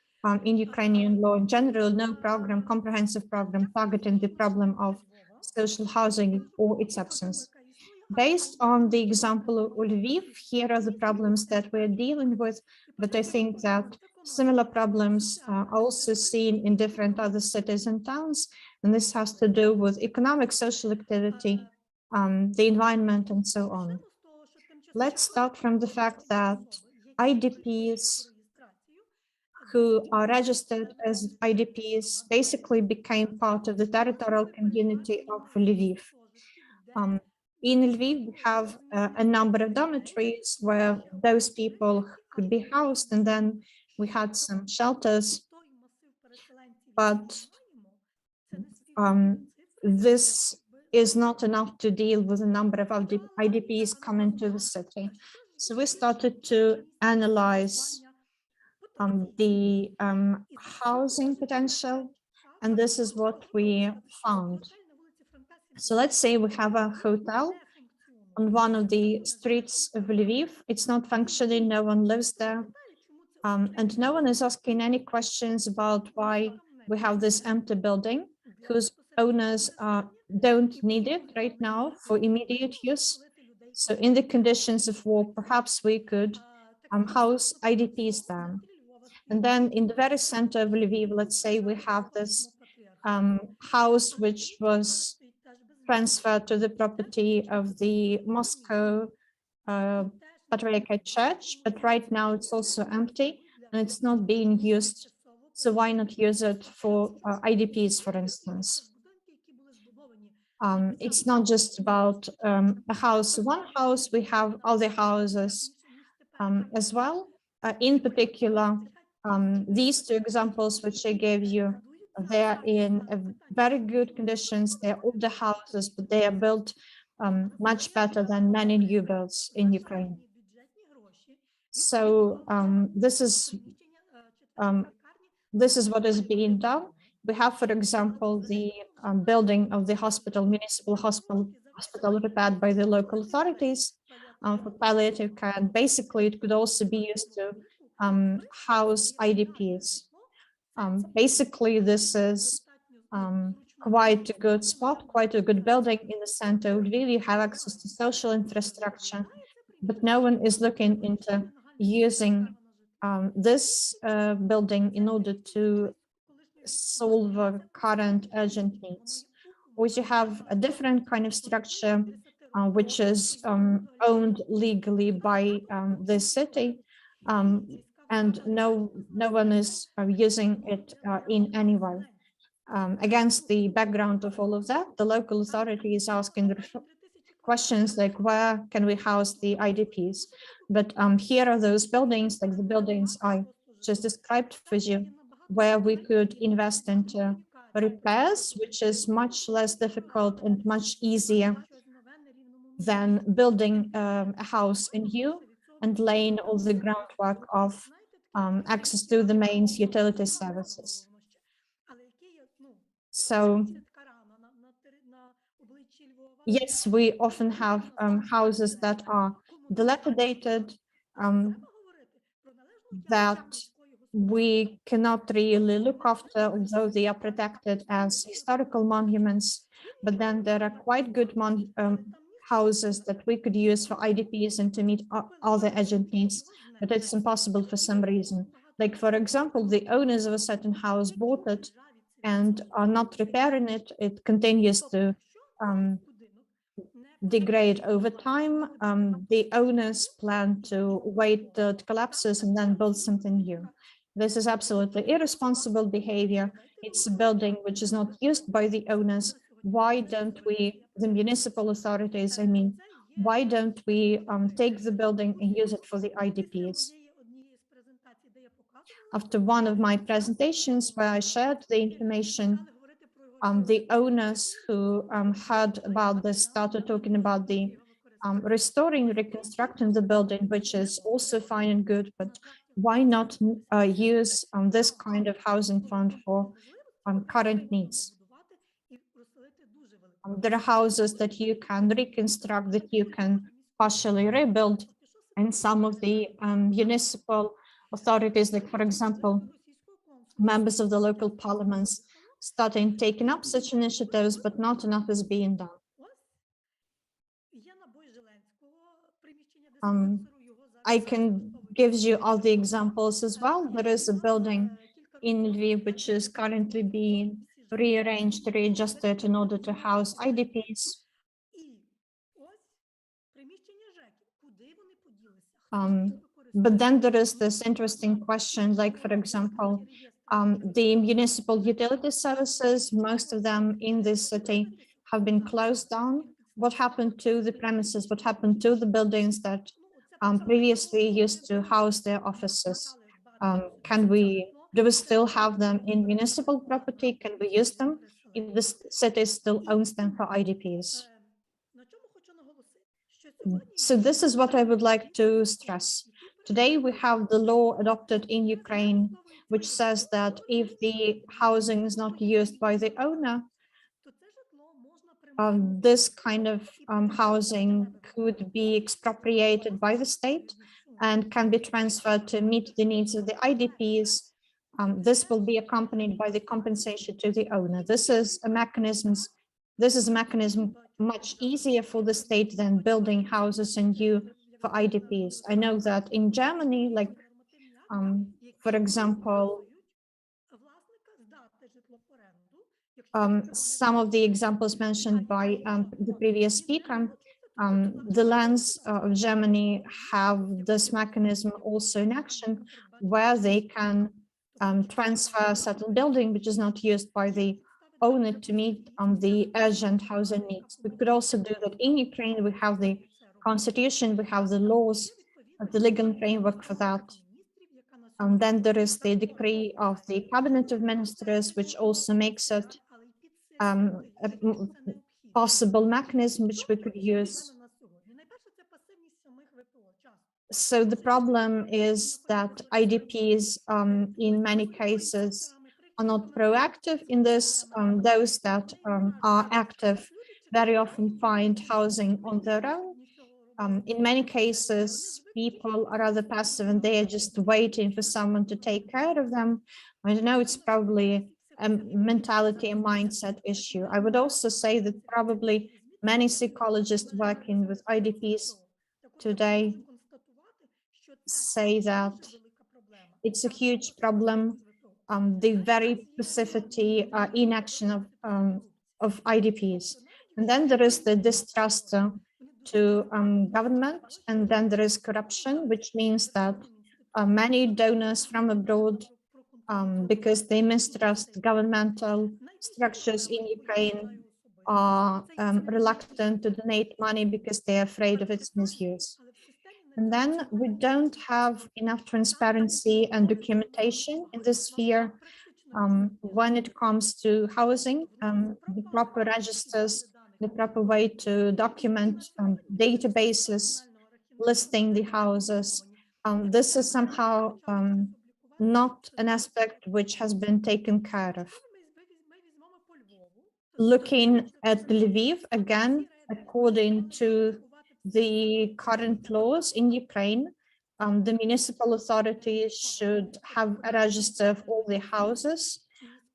in Ukrainian law in general, no program, comprehensive program targeting the problem of social housing or its absence. Based on the example of Lviv, here are the problems that we're dealing with, but I think that similar problems are also seen in different other cities and towns, and this has to do with economic, social activity, the environment, and so on. Let's start from the fact that IDPs who are registered as IDPs basically became part of the territorial community of Lviv. In Lviv, we have a number of dormitories where those people could be housed, and then we had some shelters, but this is not enough to deal with the number of IDPs coming to the city. So we started to analyze the housing potential, and this is what we found. So let's say we have a hotel on one of the streets of Lviv. It's not functioning, no one lives there. And no one is asking any questions about why we have this empty building whose owners don't need it right now for immediate use. So in the conditions of war, perhaps we could house IDPs there. And then in the very center of Lviv, let's say we have this house which was transferred to the property of the Moscow Patriarchate Church, but right now it's also empty and it's not being used. So why not use it for IDPs, for instance? It's not just about a house, one house, we have other houses as well. In particular, these two examples which I gave you, they're in very good conditions. They're older houses, but they are built much better than many new builds in Ukraine. So this is what is being done. We have, for example, the building of the hospital, municipal hospital repaired by the local authorities for palliative care. And basically, it could also be used to house IDPs. Basically, this is quite a good spot, quite a good building in the center. We really have access to social infrastructure, but no one is looking into using this building in order to solve current urgent needs. Or you have a different kind of structure, which is owned legally by the city, and no one is using it in any way. Against the background of all of that, the local authority is asking questions like, where can we house the IDPs? But here are those buildings, like the buildings I just described for you, where we could invest into repairs, which is much less difficult and much easier than building a house anew and laying all the groundwork of access to the main utility services. So yes, we often have houses that are dilapidated, that we cannot really look after, although they are protected as historical monuments. But then there are quite good houses that we could use for IDPs and to meet other urgent needs, but it's impossible for some reason. Like, for example, the owners of a certain house bought it and are not repairing it. It continues to degrade over time. The owners plan to wait till it collapses and then build something new. This is absolutely irresponsible behavior. It's a building which is not used by the owners. Why don't we, the municipal authorities, I mean, why don't we take the building and use it for the IDPs? After one of my presentations where I shared the information, the owners who heard about this started talking about the reconstructing the building, which is also fine and good, but why not use this kind of housing fund for current needs? There are houses that you can reconstruct, that you can partially rebuild, and some of the municipal authorities, like, for example, members of the local parliaments, starting taking up such initiatives, but not enough is being done. I can give you all the examples as well. There is a building in Lviv which is currently being rearranged, readjusted in order to house IDPs. But then there is this interesting question, like, for example, the municipal utility services, most of them in this city have been closed down. What happened to the premises? What happened to the buildings that previously used to house their offices? Do we still have them in municipal property? Can we use them if the city still owns them for IDPs? So this is what I would like to stress. Today we have the law adopted in Ukraine, which says that if the housing is not used by the owner, this kind of housing could be expropriated by the state and can be transferred to meet the needs of the IDPs. This will be accompanied by the compensation to the owner. This is a mechanism much easier for the state than building houses anew for IDPs. I know that in Germany, like, for example, some of the examples mentioned by the previous speaker, the lands of Germany have this mechanism also in action, where they can transfer a certain building which is not used by the owner to meet the urgent housing needs. We could also do that in Ukraine. We have the constitution, we have the laws, the legal framework for that. And then there is the decree of the cabinet of ministers, which also makes it a possible mechanism which we could use. So the problem is that IDPs in many cases are not proactive in this. Those that are active very often find housing on their own. In many cases, people are rather passive and they are just waiting for someone to take care of them. I know it's probably a mentality and mindset issue. I would also say that probably many psychologists working with IDPs today say that it's a huge problem, the very specificity, inaction of IDPs. And then there is the distrust to government, and then there is corruption, which means that many donors from abroad, because they mistrust governmental structures in Ukraine, are reluctant to donate money because they're afraid of its misuse. And then we don't have enough transparency and documentation in this sphere when it comes to housing, the proper registers, the proper way to document databases, listing the houses. This is somehow not an aspect which has been taken care of. Looking at Lviv, again, according to the current laws in Ukraine, the municipal authorities should have a register of all the houses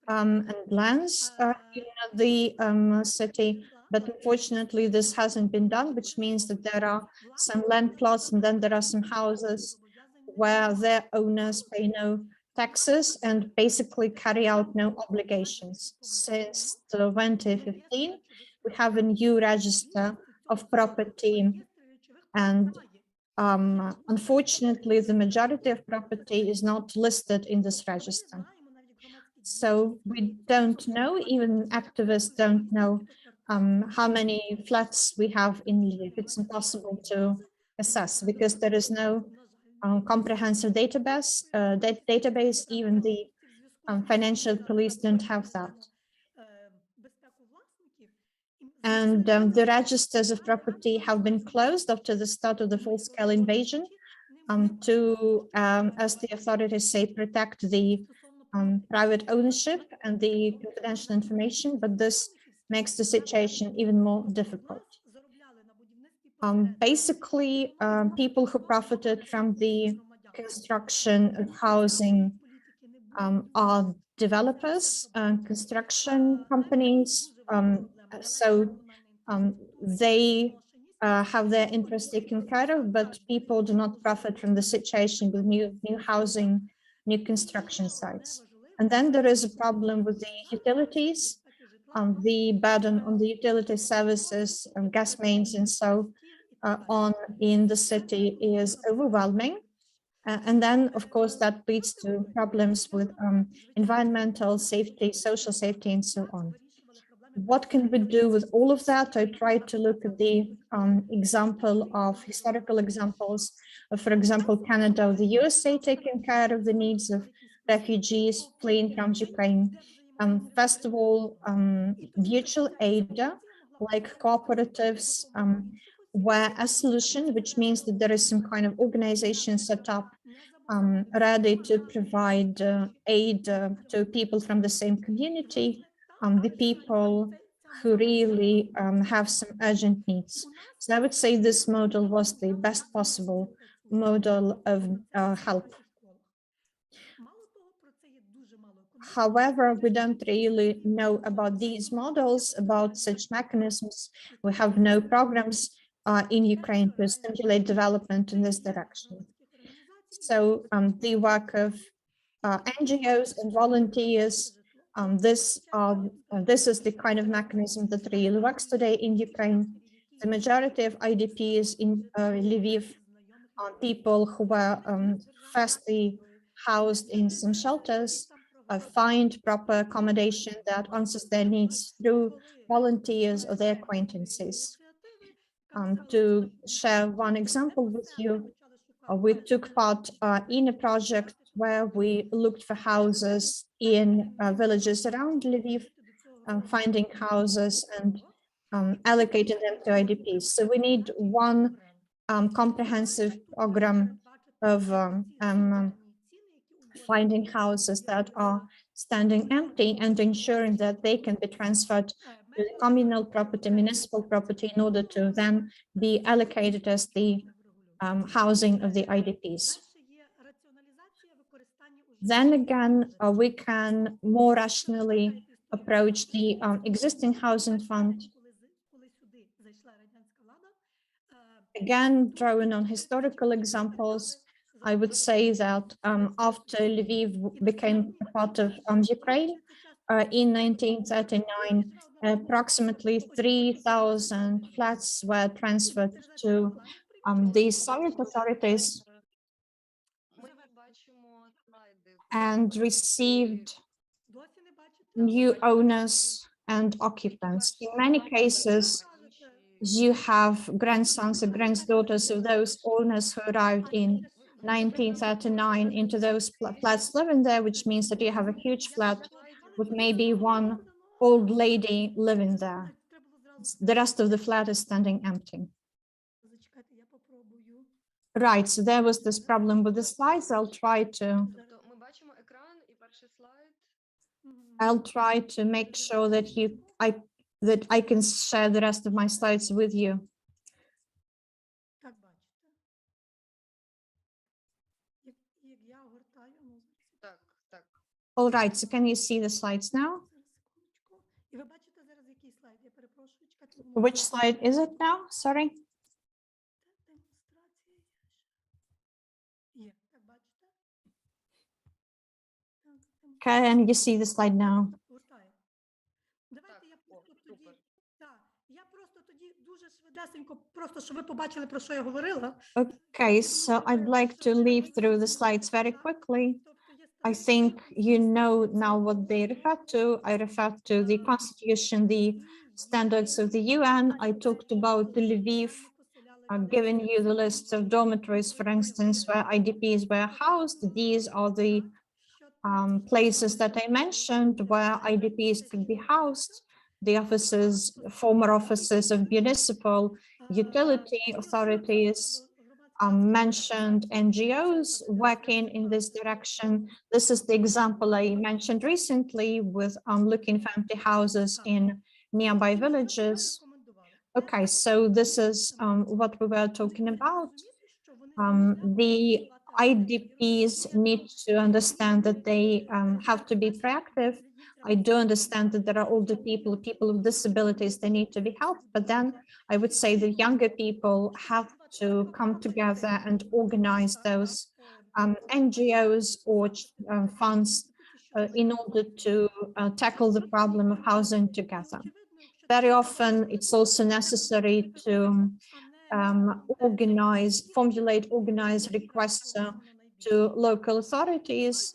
and lands in the city, but unfortunately this hasn't been done, which means that there are some land plots and then there are some houses where their owners pay no taxes and basically carry out no obligations. Since 2015, we have a new register of property, and unfortunately the majority of property is not listed in this register. So we don't know, even activists don't know how many flats we have in Lviv. It's impossible to assess because there is no comprehensive database. Even the financial police don't have that. And the registers of property have been closed after the start of the full-scale invasion to, as the authorities say, protect the private ownership and the confidential information, but this makes the situation even more difficult. Basically, people who profited from the construction of housing are developers, construction companies, so they have their interests taken care of, but people do not profit from the situation with new housing, new construction sites. And then there is a problem with the utilities. The burden on the utility services, gas mains, and so on in the city is overwhelming. And then, of course, that leads to problems with environmental safety, social safety, and so on. What can we do with all of that? I tried to look at the example of historical examples of, for example, Canada or the USA taking care of the needs of refugees fleeing from Ukraine. First of all, mutual aid, like cooperatives, were a solution, which means that there is some kind of organization set up ready to provide aid to people from the same community. The people who really have some urgent needs. So I would say this model was the best possible model of help. However, we don't really know about these models, about such mechanisms. We have no programs in Ukraine to stimulate development in this direction. So the work of NGOs and volunteers, this is the kind of mechanism that really works today in Ukraine. The majority of IDPs in Lviv are people who were firstly housed in some shelters, find proper accommodation that answers their needs through volunteers or their acquaintances. To share one example with you, we took part in a project where we looked for houses in villages around Lviv, finding houses and allocating them to IDPs. So we need one comprehensive program of finding houses that are standing empty and ensuring that they can be transferred to the communal property, municipal property, in order to then be allocated as the housing of the IDPs. Then again, we can more rationally approach the existing housing fund. Again, drawing on historical examples, I would say that after Lviv became a part of Ukraine, in 1939, approximately 3,000 flats were transferred to the Soviet authorities and received new owners and occupants. In many cases, you have grandsons and granddaughters of those owners who arrived in 1939 into those flats living there, which means that you have a huge flat with maybe one old lady living there. The rest of the flat is standing empty. Right, so there was this problem with the slides. I'll try to make sure that I can share the rest of my slides with you. All right, so can you see the slides now? Which slide is it now? Sorry. Can you see the slide now? Okay, so I'd like to leaf through the slides very quickly. I think you know now what they refer to. I refer to the Constitution, the standards of the UN. I talked about the Lviv, giving you the list of dormitories, for instance, where IDPs were housed. These are the places that I mentioned where IDPs could be housed. The offices, former offices of municipal utility authorities, mentioned NGOs working in this direction. This is the example I mentioned recently with looking for empty houses in nearby villages. Okay, so this is what we were talking about. The IDPs need to understand that they have to be proactive. I do understand that there are older people, people with disabilities, they need to be helped, but then I would say the younger people have to come together and organize those NGOs or funds in order to tackle the problem of housing together. Very often it's also necessary to formulate organized requests to local authorities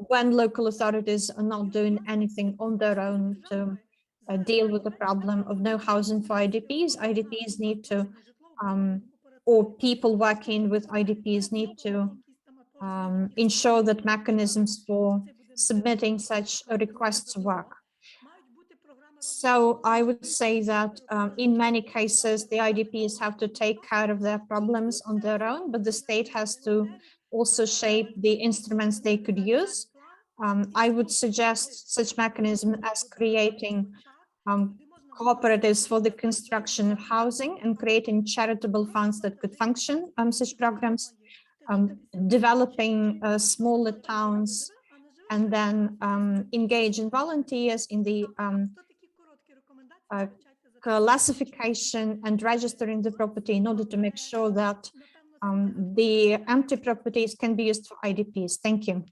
when local authorities are not doing anything on their own to deal with the problem of no housing for IDPs. IDPs need to, or people working with IDPs need to ensure that mechanisms for submitting such requests work. So I would say that in many cases, the IDPs have to take care of their problems on their own, but the state has to also shape the instruments they could use. I would suggest such mechanism as creating cooperatives for the construction of housing and creating charitable funds that could function such programs, developing smaller towns, and then engage in volunteers in the classification and registering the property in order to make sure that the empty properties can be used for IDPs. Thank you.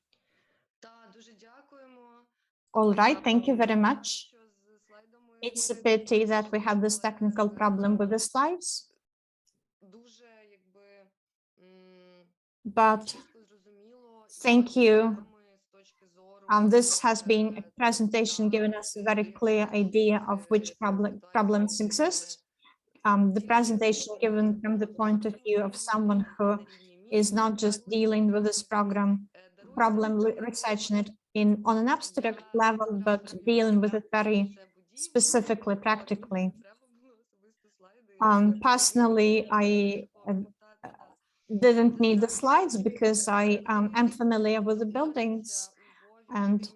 All right, thank you very much. It's a pity that we have this technical problem with the slides, but thank you. This has been a presentation giving us a very clear idea of which problems exist. The presentation given from the point of view of someone who is not just dealing with this problem, researching it on an abstract level, but dealing with it very specifically, practically. Personally, I didn't need the slides because I am familiar with the buildings, and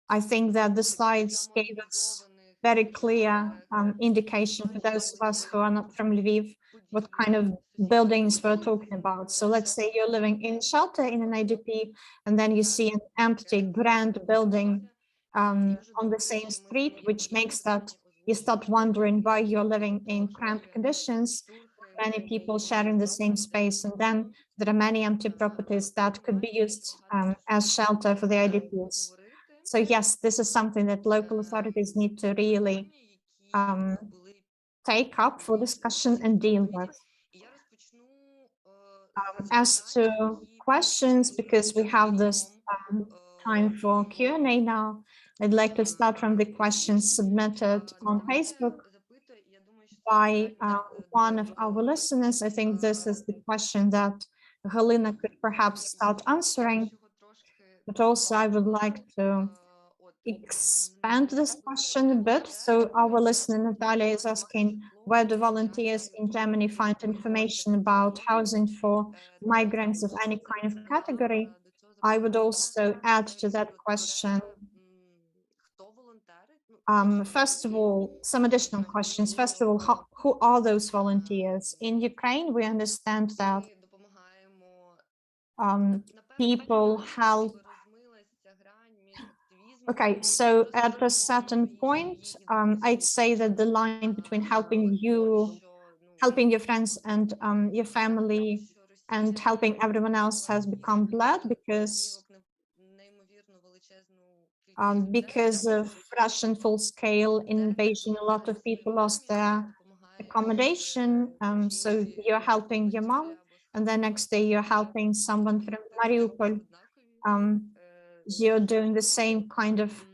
I think that the slides gave us very clear indication for those of us who are not from Lviv, what kind of buildings we're talking about. So let's say you're living in shelter in an IDP, and then you see an empty grand building on the same street, which makes that you start wondering why you're living in cramped conditions, many people sharing the same space, and then there are many empty properties that could be used as shelter for the IDPs. So yes, this is something that local authorities need to really take up for discussion and deal with. As to questions, because we have this time for Q&A now, I'd like to start from the questions submitted on Facebook by one of our listeners. I think this is the question that Halyna could perhaps start answering, but also I would like to expand this question a bit. So our listener Natalia is asking, where do volunteers in Germany find information about housing for migrants of any kind of category? I would also add to that question, first of all, some additional questions. First of all, who are those volunteers? In Ukraine, we understand that people help. Okay, so at a certain point, I'd say that the line between helping your friends and your family and helping everyone else has become blurred because of Russian full-scale invasion. A lot of people lost their accommodation. So you're helping your mom, and the next day you're helping someone from Mariupol. You're doing the same kind of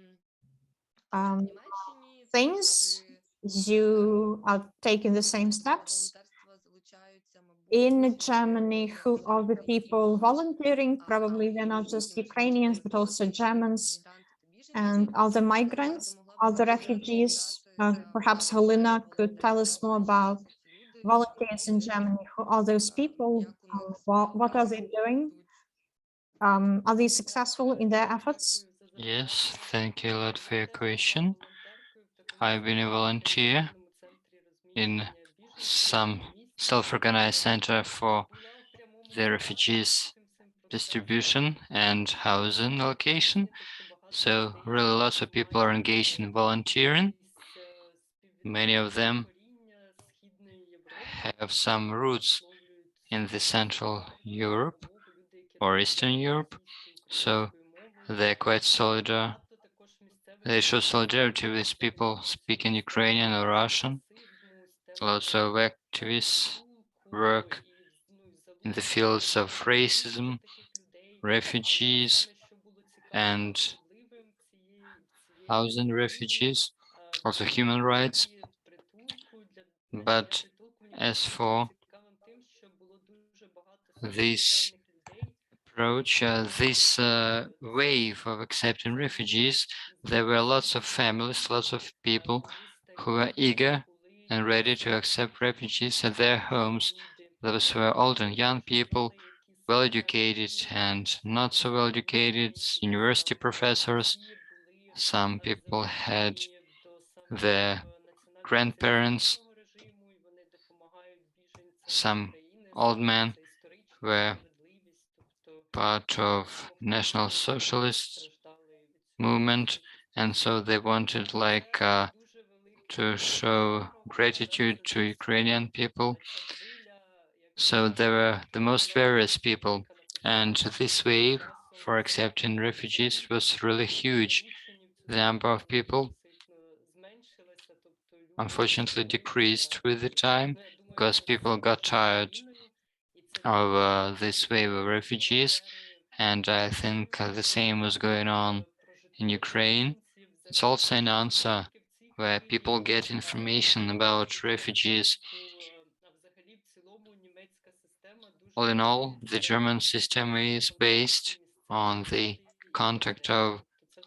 things. You are taking the same steps. In Germany, who are the people volunteering? Probably they're not just Ukrainians, but also Germans and other migrants, other refugees. Perhaps Halyna could tell us more about volunteers in Germany. Who are those people? What are they doing? Are they successful in their efforts? Yes, thank you a lot for your question. I've been a volunteer in some self-organized center for the refugees distribution and housing allocation. So really lots of people are engaged in volunteering. Many of them have some roots in the Central Europe or Eastern Europe. So they're quite solidar. They show solidarity with people speaking Ukrainian or Russian. Lots of activists work in the fields of racism, refugees, and housing refugees, also human rights. But as for this approach, this wave of accepting refugees, there were lots of families, lots of people who were eager and ready to accept refugees at their homes. Those were old and young people well-educated and not so well-educated, university professors. Some people had their grandparents, some old men were part of National Socialist movement, and so they wanted to show gratitude to Ukrainian people. So they were the most various people, and this wave for accepting refugees was really huge. The number of people unfortunately decreased with the time because people got tired of this wave of refugees, and I think the same was going on in Ukraine. It's also an answer where people get information about refugees. All in all, the German system is based on the contact of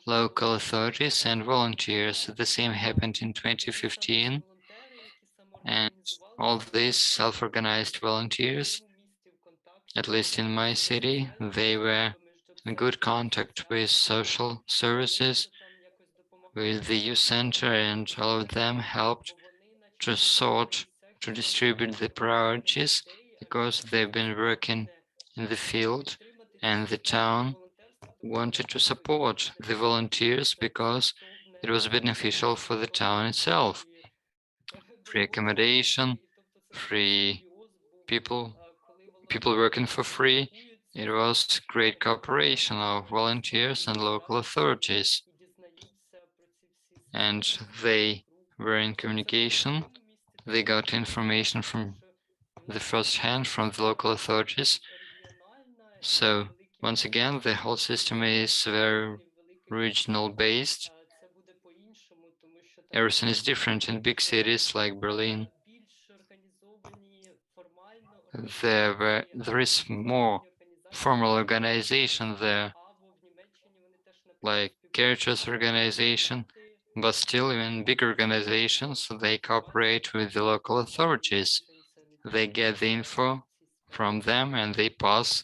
local authorities and volunteers. The same happened in 2015, and all these self-organized volunteers, at least in my city, they were in good contact with social services, with the youth center, and all of them helped to distribute the priorities because they've been working in the field, and the town wanted to support the volunteers because it was beneficial for the town itself. Free accommodation, free people working for free. It was great cooperation of volunteers and local authorities, and they were in communication. They got information from the first hand from the local authorities. So once again, the whole system is very regional based. Everything is different in big cities like Berlin. There is more formal organization there, like Caritas organization, but still even big organizations, they cooperate with the local authorities. They get the info from them and they pass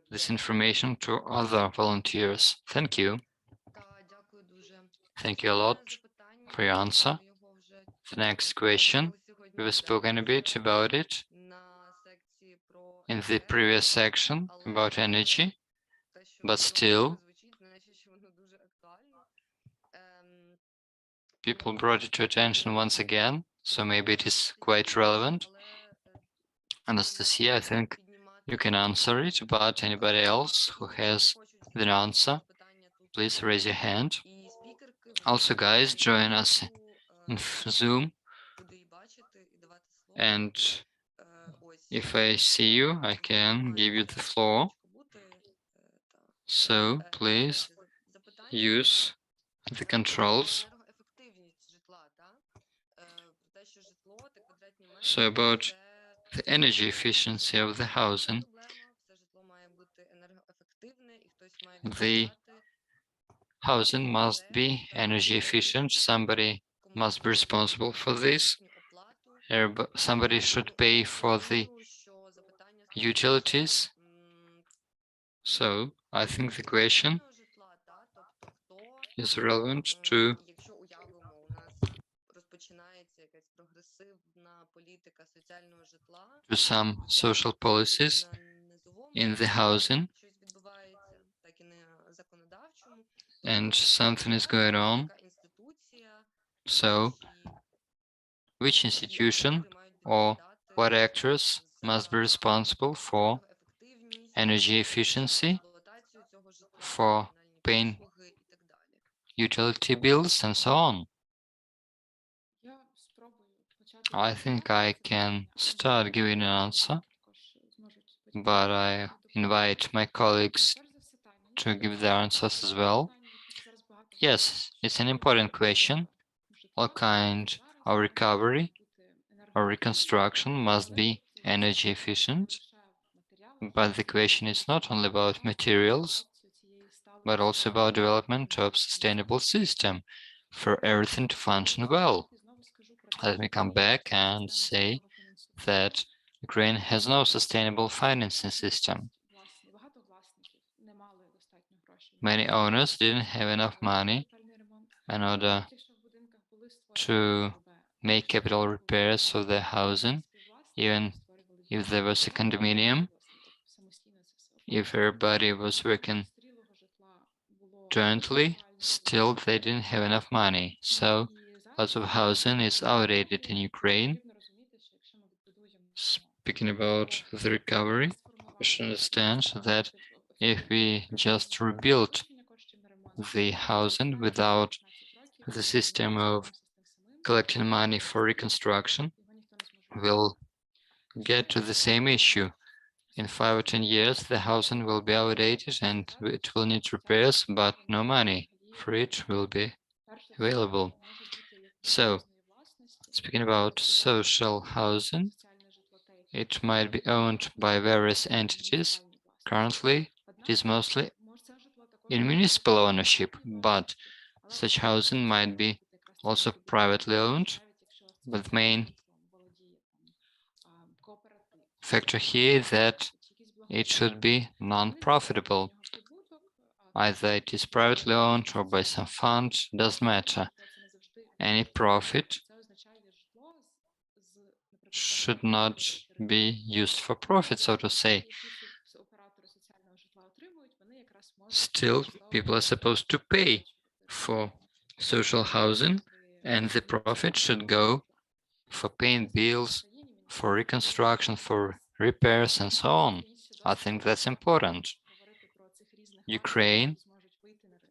this information to other volunteers. Thank you. Thank you a lot for your answer. The next question, we've spoken a bit about it in the previous section about energy, but still people brought it to attention once again, so maybe it is quite relevant. Anastasia, I think you can answer it, but anybody else who has the answer, please raise your hand. Also, guys, join us in Zoom, and if I see you, I can give you the floor. So please use the controls. So about the energy efficiency of the housing, the housing must be energy efficient. Somebody must be responsible for this. Somebody should pay for the utilities. So I think the question is relevant to some social policies in the housing, and something is going on. So which institution or what actors must be responsible for energy efficiency, for paying utility bills, and so on? I think I can start giving an answer, but I invite my colleagues to give their answers as well. Yes, it's an important question. All kinds of recovery or reconstruction must be energy efficient, but the question is not only about materials, but also about development of sustainable system for everything to function well. Let me come back and say that Ukraine has no sustainable financing system. many owners didn't have enough money in order to make capital repairs of their housing, even if there was a condominium, if everybody was working jointly, still they didn't have enough money. So lots of housing is outdated in Ukraine. Speaking about the recovery, we should understand that if we just rebuild the housing without the system of collecting money for reconstruction, we'll get to the same issue. In 5 or 10 years, the housing will be outdated and it will need repairs, but no money for it will be available. So, speaking about social housing, it might be owned by various entities. Currently, it is mostly in municipal ownership, but such housing might be also privately owned. But the main factor here is that it should be non-profitable. Either it is privately owned or by some fund, doesn't matter. Any profit should not be used for profit, so to say. Still, people are supposed to pay for social housing, and the profit should go for paying bills, for reconstruction, for repairs, and so on. I think that's important. Ukraine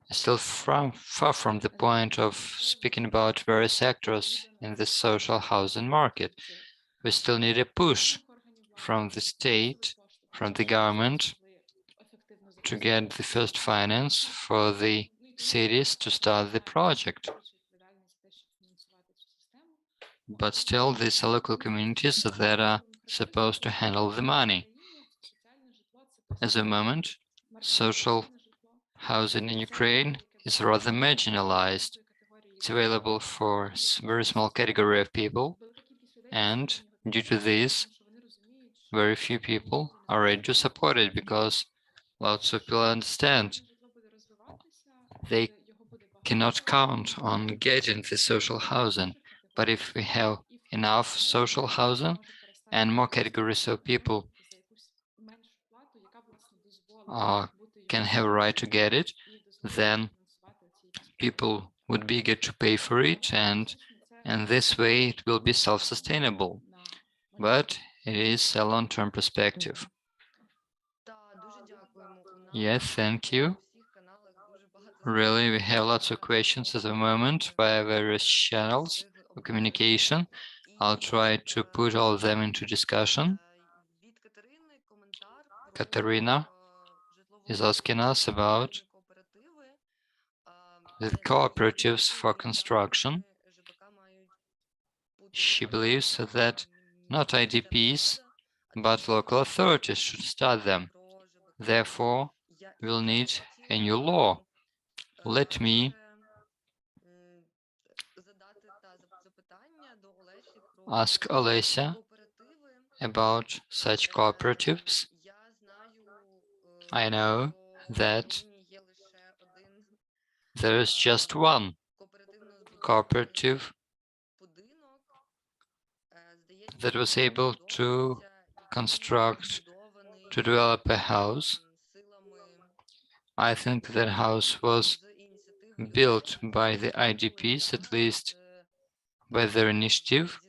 is still far from the point of speaking about various sectors in the social housing market. We still need a push from the state, from the government, to get the first finance for the cities to start the project. But still, these are local communities that are supposed to handle the money. At the moment, social housing in Ukraine is rather marginalized. It's available for a very small category of people, and due to this, very few people are ready to support it because lots of people understand they cannot count on getting the social housing. But if we have enough social housing and more categories of people can have a right to get it, then people would be eager to pay for it, and this way it will be self-sustainable. But it is a long-term perspective. Yes, thank you. Really, we have lots of questions at the moment via various channels of communication. I'll try to put all of them into discussion. Katerina is asking us about the cooperatives for construction. She believes that not IDPs, but local authorities should start them. Therefore, we'll need a new law. Let me ask Olesya about such cooperatives. I know that there is just one cooperative that was able to develop a house. I think that house was built by the IDPs, at least by their initiative.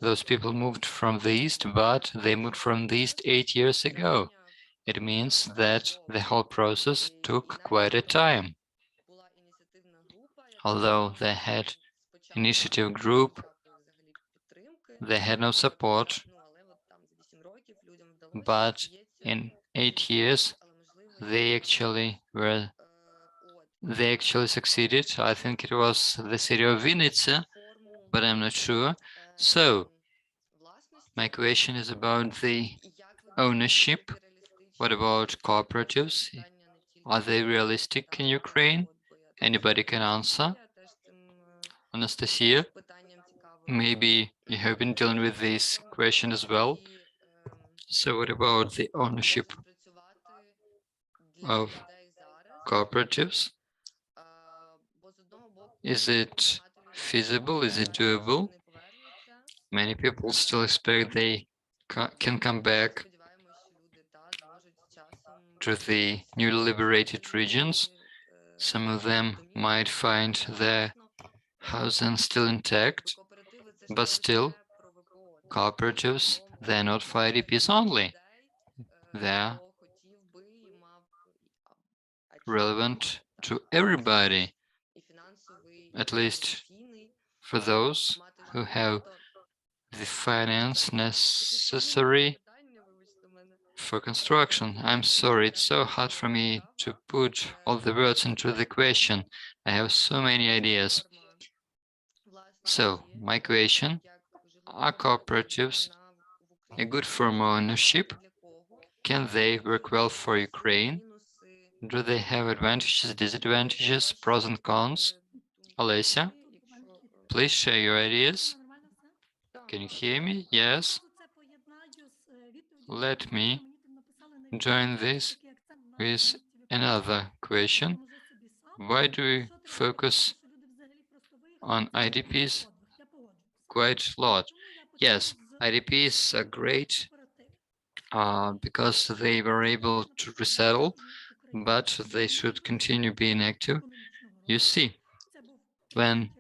Those people moved from the east, but they moved from the east 8 years ago. It means that the whole process took quite a time. Although they had initiative group, they had no support, but in 8 years they actually succeeded. I think it was the city of Vinnytsia, but I'm not sure. So my question is about the ownership. What about cooperatives? Are they realistic in Ukraine? Anybody can answer. Anastasia, maybe you have been dealing with this question as well. So what about the ownership of cooperatives? Is it feasible? Is it doable? Many people still expect they can come back to the newly liberated regions. Some of them might find their housing still intact, but still, cooperatives, they're not for IDPs only. They're relevant to everybody, at least for those who have the finance necessary for construction. I'm sorry, it's so hard for me to put all the words into the question. I have so many ideas. So, my question, are cooperatives a good form of ownership? Can they work well for Ukraine? Do they have advantages, disadvantages, pros and cons? Olesya, please share your ideas. Can you hear me? Yes. Let me join this with another question. Why do we focus on IDPs quite a lot? Yes, IDPs are great because they were able to resettle, but they should continue being active. You see, when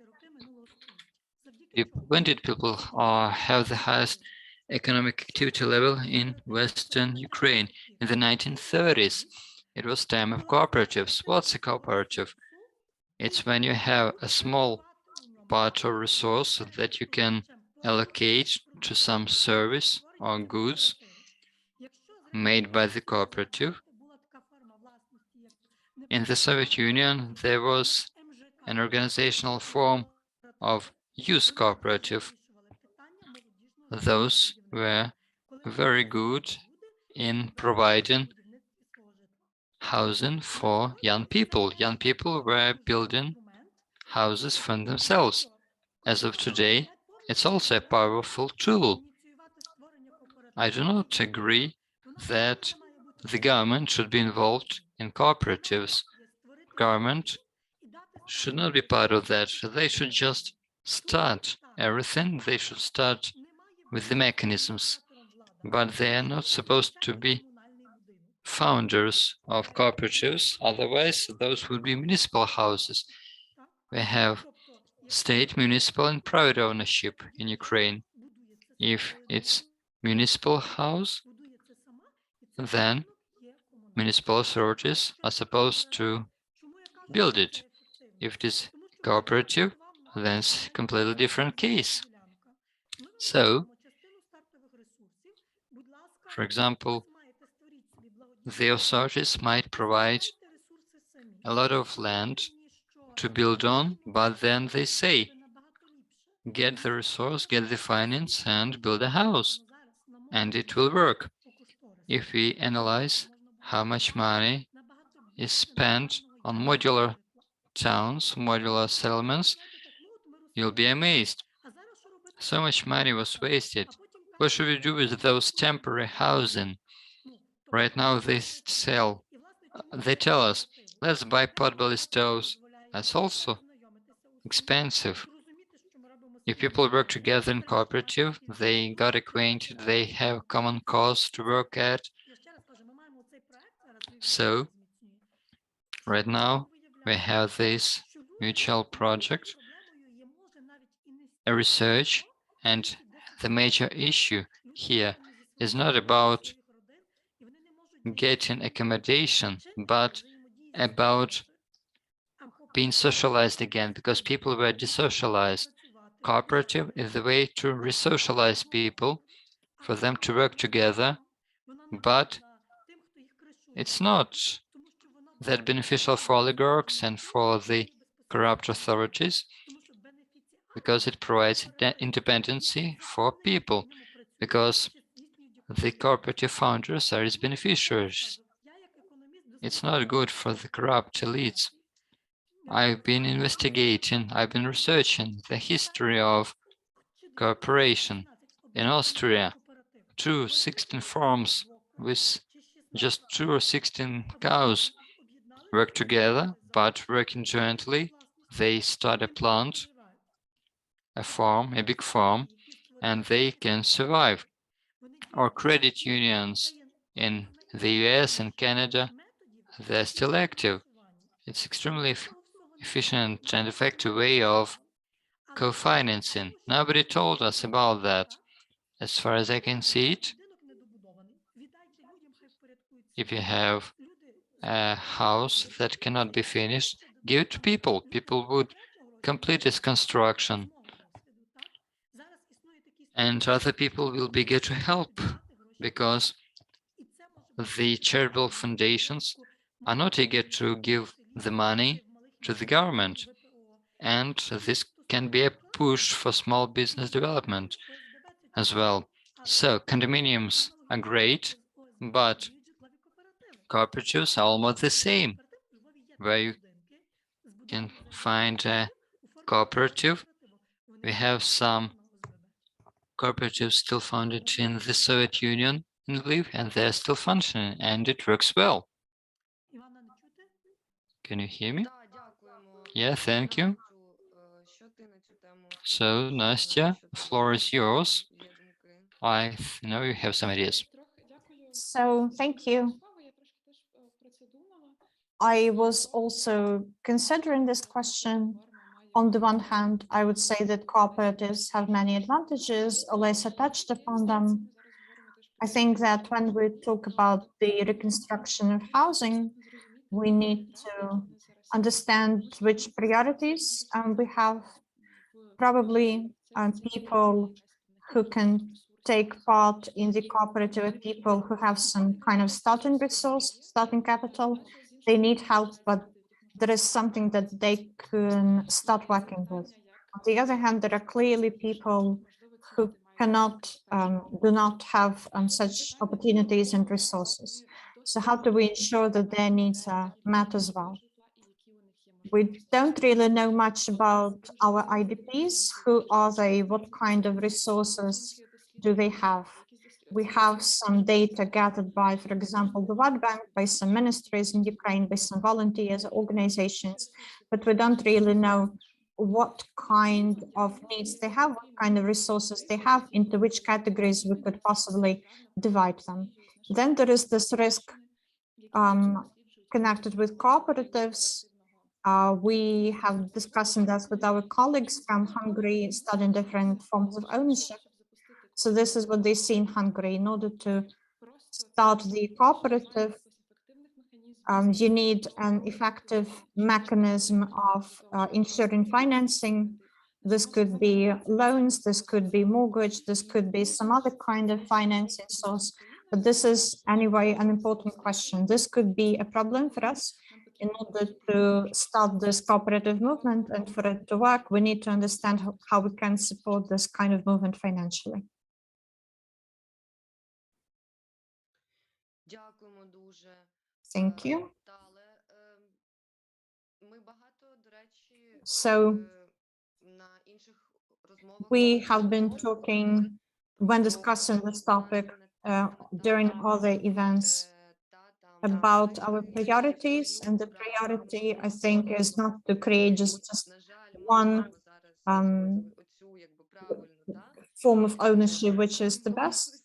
did people have the highest economic activity level in Western Ukraine? In the 1930s. It was time of cooperatives. What's a cooperative? It's when you have a small part or resource that you can allocate to some service or goods made by the cooperative. In the Soviet Union, there was an organizational form of youth cooperative. Those were very good in providing housing for young people. Young people were building houses for themselves. As of today, it's also a powerful tool. I do not agree that the government should be involved in cooperatives. Government should not be part of that. They should just start everything. They should start with the mechanisms, but they are not supposed to be founders of cooperatives. Otherwise, those would be municipal houses. We have state, municipal, and private ownership in Ukraine. If it's municipal house, then municipal authorities are supposed to build it. If it is cooperative, then it's a completely different case. So, for example, the authorities might provide a lot of land to build on, but then they say, get the resource, get the finance, and build a house, and it will work. If we analyze how much money is spent on modular towns, modular settlements, you'll be amazed. So much money was wasted. What should we do with those temporary housing? Right now they tell us, let's buy pot-belly stoves. That's also expensive. If people work together in cooperative, they got acquainted, they have common cause to work at. So right now we have this mutual project, a research, and the major issue here is not about getting accommodation, but about being socialized again, because people were desocialized. Cooperative is the way to resocialize people, for them to work together, but it's not that beneficial for oligarchs and for the corrupt authorities, because it provides independency for people, because the cooperative founders are its beneficiaries. It's not good for the corrupt elites. I've been investigating, I've been researching the history of cooperation in Austria. 16 farms with just 2 or 16 cows work together, but working jointly, they start a plant, a farm, a big farm, and they can survive. Or credit unions in the US and Canada, they're still active. It's extremely efficient and effective way of co-financing. Nobody told us about that. As far as I can see it, if you have a house that cannot be finished, give it to people. People would complete its construction. And other people will be get to help because the charitable foundations are not eager to give the money to the government. And this can be a push for small business development as well. So condominiums are great, but cooperatives are almost the same, where you can find a cooperative. We have some cooperatives still founded in the Soviet Union in Lviv, and they're still functioning, and it works well. Can you hear me? Yeah, thank you. So, Nastya, the floor is yours. I know you have some ideas. So thank you. I was also considering this question. On the one hand, I would say that cooperatives have many advantages. Olesya touched upon them. I think that when we talk about the reconstruction of housing, we need to understand which priorities we have. Probably people who can take part in the cooperative, people who have some kind of starting resource, starting capital. They need help, but there is something that they can start working with. On the other hand, there are clearly people who cannot, do not have such opportunities and resources. So how do we ensure that their needs are met as well? We don't really know much about our IDPs. Who are they? What kind of resources do they have? We have some data gathered by, for example, the World Bank, by some ministries in Ukraine, by some volunteers, organizations, but we don't really know what kind of needs they have, what kind of resources they have, into which categories we could possibly divide them. Then there is this risk connected with cooperatives. We have discussing that with our colleagues from Hungary, studying different forms of ownership. So this is what they see in Hungary. In order to start the cooperative, you need an effective mechanism of ensuring financing. This could be loans, this could be mortgage, this could be some other kind of financing source. But this is anyway an important question. This could be a problem for us. In order to start this cooperative movement and for it to work, we need to understand how we can support this kind of movement financially. Thank you. So we have been talking when discussing this topic during other events about our priorities, and the priority, I think, is not to create just one form of ownership which is the best.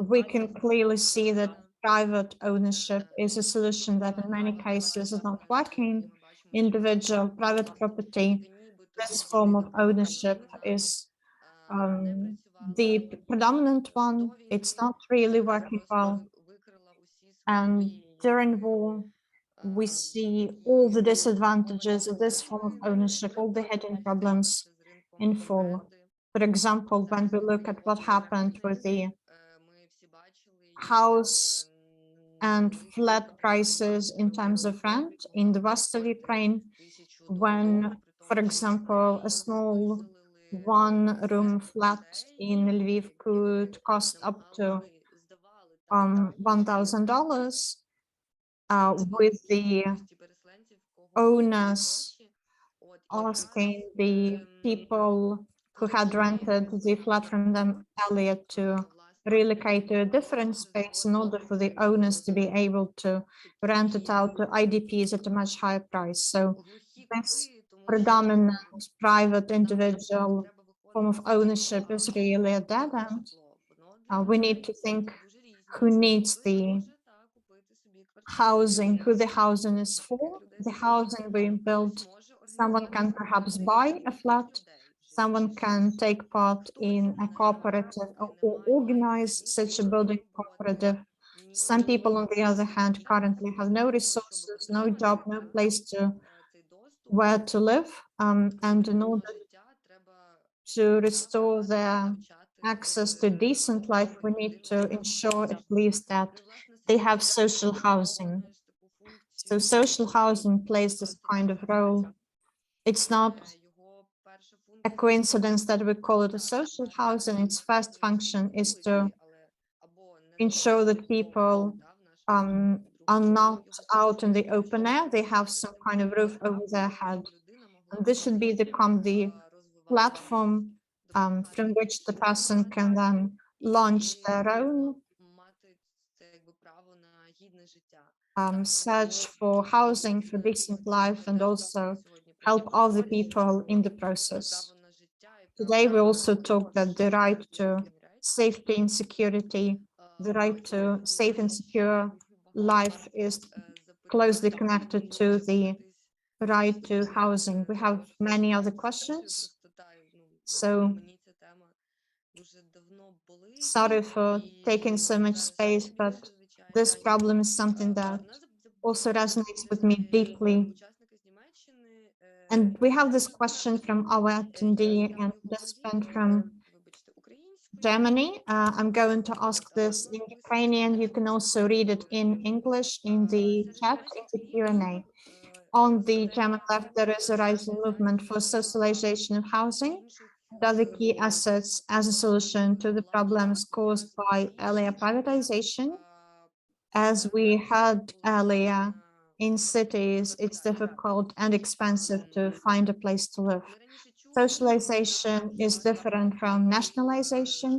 We can clearly see that private ownership is a solution that in many cases is not working. Individual private property, this form of ownership is the predominant one. It's not really working well. And during war, we see all the disadvantages of this form of ownership, all the hidden problems in full. For example, when we look at what happened with the house and flat prices in terms of rent in the west of Ukraine, when, for example, a small one-room flat in Lviv could cost up to $1,000, with the owners asking the people who had rented the flat from them earlier to relocate to a different space in order for the owners to be able to rent it out to IDPs at a much higher price. So this predominant private individual form of ownership is really a dead end. We need to think who needs the housing, who the housing is for. The housing being built, someone can perhaps buy a flat, someone can take part in a cooperative or organize such a building cooperative. Some people, on the other hand, currently have no resources, no job, no place to where to live, and in order to restore their access to decent life, we need to ensure at least that they have social housing. So social housing plays this kind of role. It's not a coincidence that we call it a social housing. Its first function is to ensure that people are not out in the open air. They have some kind of roof over their head. And this should become the platform from which the person can then launch their own search for housing, for decent life, and also help other people in the process. Today, we also talk that the right to safety and security, the right to safe and secure life is closely connected to the right to housing. We have many other questions. So sorry for taking so much space, but this problem is something that also resonates with me deeply. And we have this question from our attendee and participant from Germany. I'm going to ask this in Ukrainian. You can also read it in English in the chat, in the Q&A. On the German left, there is a rising movement for socialization of housing and other key assets as a solution to the problems caused by earlier privatization. As we heard earlier, in cities, it's difficult and expensive to find a place to live. Socialization is different from nationalization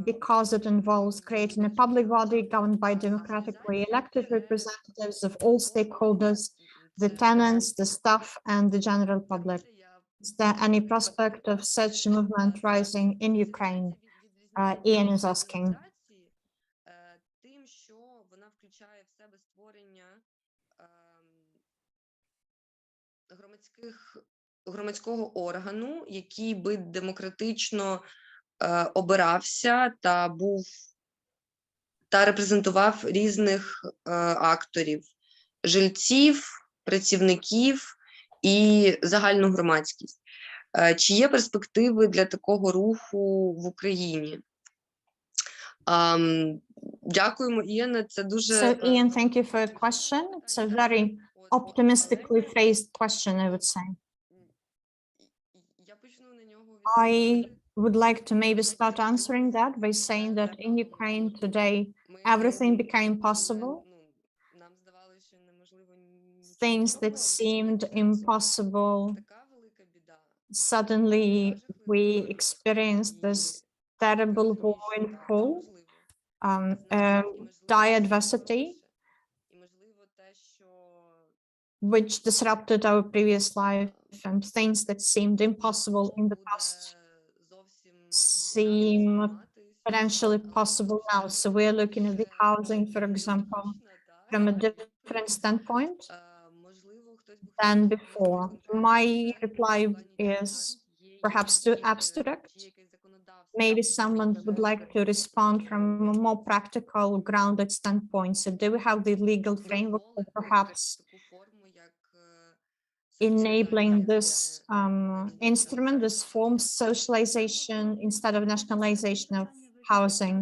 because it involves creating a public body governed by democratically elected representatives of all stakeholders, the tenants, the staff, and the general public. Is there any prospect of such movement rising in Ukraine? Ian is asking. Громадського органу, який би демократично обирався та був та репрезентував різних акторів, жильців, працівників і загальну громадськість. Чи є перспективи для такого руху в Україні? Дякуємо, Іане, це дуже... So, Ian, thank you for your question. It's a very optimistically phrased question, I would say. I would like to maybe start answering that by saying that in Ukraine today, everything became possible. Things that seemed impossible, suddenly we experienced this terrible war in full, dire adversity, which disrupted our previous life, and things that seemed impossible in the past seem potentially possible now. So we're looking at the housing, for example, from a different standpoint than before. My reply is perhaps too abstract. Maybe someone would like to respond from a more practical, grounded standpoint. So do we have the legal framework for perhaps enabling this instrument, this form, socialization instead of nationalization of housing?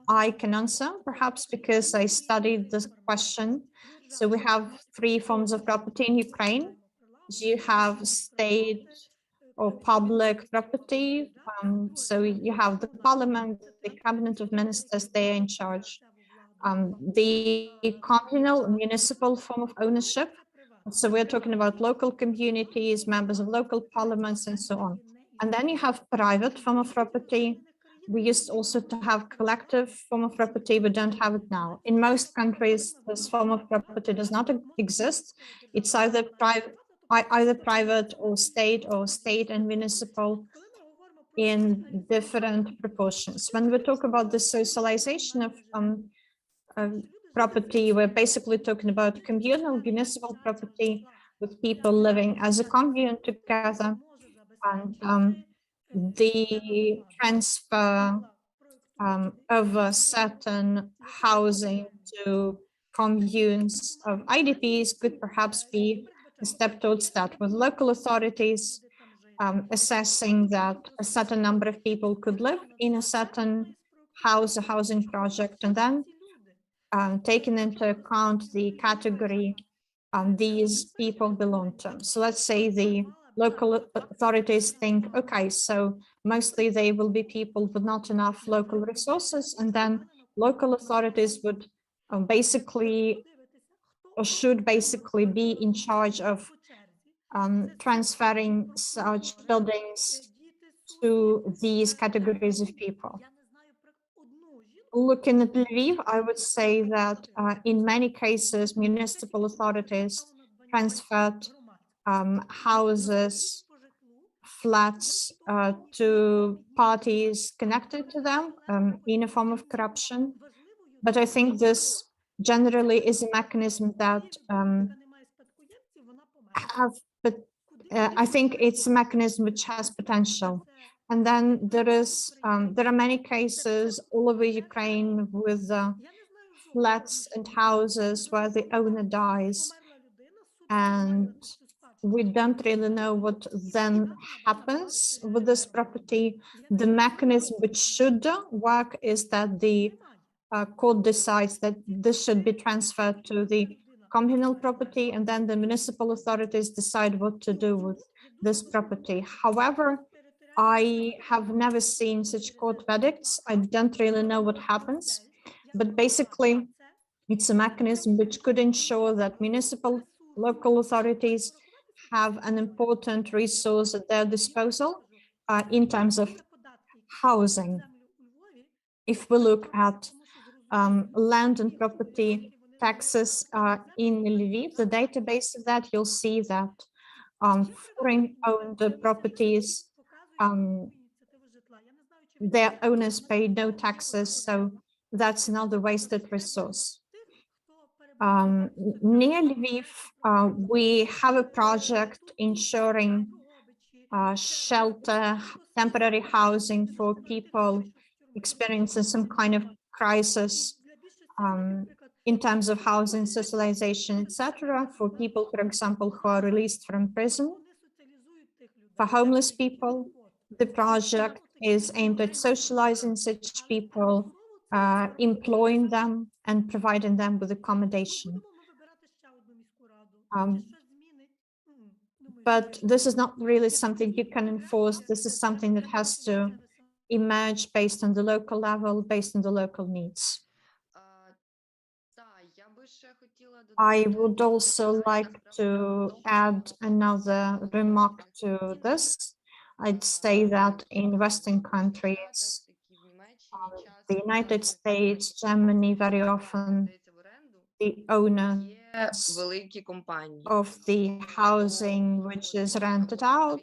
I can answer, perhaps because I studied this question. So we have three forms of property in Ukraine. You have state or public property. So you have the parliament, the cabinet of ministers, they are in charge. The communal, municipal form of ownership. So we're talking about local communities, members of local parliaments, and so on. And then you have private form of property, We used also to have collective form of property, we don't have it now. In most countries, this form of property does not exist. It's either private or state and municipal in different proportions. When we talk about the socialization of property, we're basically talking about communal municipal property with people living as a commune together, and the transfer of a certain housing to communes of IDPs could perhaps be a step towards that, with local authorities assessing that a certain number of people could live in a certain house, a housing project, and then taking into account the category these people belong to. So let's say the local authorities think, okay, so mostly they will be people with not enough local resources, and then local authorities would basically or should basically be in charge of transferring such buildings to these categories of people. Looking at Lviv, I would say that in many cases, municipal authorities transferred houses, flats to parties connected to them in a form of corruption. But I think this generally is a mechanism that I think it's a mechanism which has potential. And then there are many cases all over Ukraine with flats and houses where the owner dies, and we don't really know what then happens with this property. The mechanism which should work is that the court decides that this should be transferred to the communal property, and then the municipal authorities decide what to do with this property. However, I have never seen such court verdicts. I don't really know what happens, but basically it's a mechanism which could ensure that municipal local authorities have an important resource at their disposal in terms of housing. If we look at land and property taxes in Lviv, the database of that, you'll see that foreign-owned properties, their owners pay no taxes, so that's another wasted resource. Near Lviv, we have a project ensuring shelter, temporary housing for people experiencing some kind of crisis in terms of housing, socialization, etc. For people, for example, who are released from prison. For homeless people, the project is aimed at socializing such people, employing them and providing them with accommodation. But this is not really something you can enforce. This is something that has to emerge based on the local level, based on the local needs. I would also like to add another remark to this. I'd say that in Western countries, the United States, Germany, very often the owners of the housing which is rented out,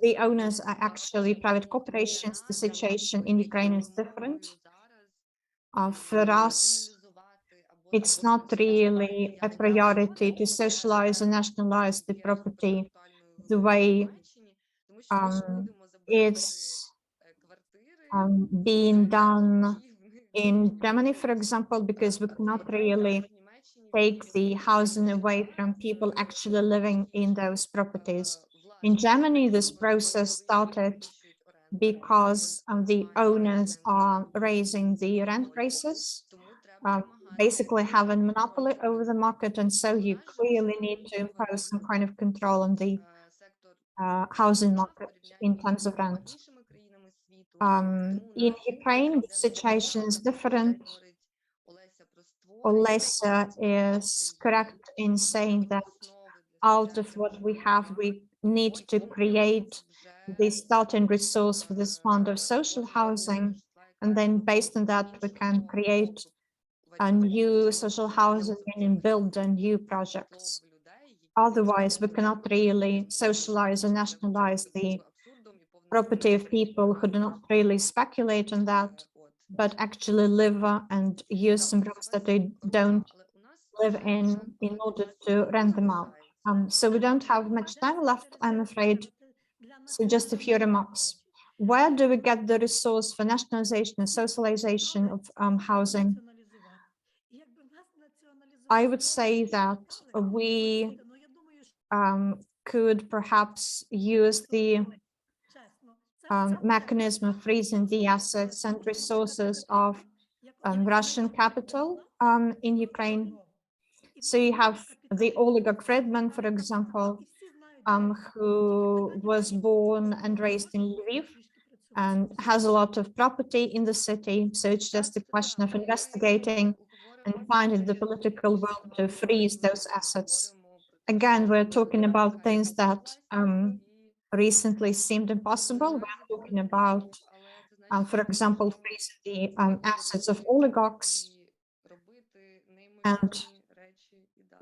the owners are actually private corporations. The situation in Ukraine is different. For us, it's not really a priority to socialize and nationalize the property the way it's being done in Germany, for example, because we cannot really take the housing away from people actually living in those properties. In Germany, this process started because the owners are raising the rent prices, basically have a monopoly over the market, and so you clearly need to impose some kind of control on the housing market in terms of rent. In Ukraine, the situation is different. Olesya is correct in saying that out of what we have, we need to create the starting resource for this fund of social housing. And then based on that, we can create a new social housing and build new projects. Otherwise, we cannot really socialize or nationalize the property of people who do not really speculate on that, but actually live and use some rooms that they don't live in order to rent them out. So we don't have much time left, I'm afraid. So just a few remarks. Where do we get the resource for nationalization and socialization of housing? I would say that we could perhaps use the mechanism of freezing the assets and resources of Russian capital in Ukraine. So you have the oligarch Friedman, for example, who was born and raised in Lviv and has a lot of property in the city. So it's just a question of investigating and finding the political will to freeze those assets. Again, we're talking about things that recently seemed impossible. We're talking about, for example, freezing the assets of oligarchs. And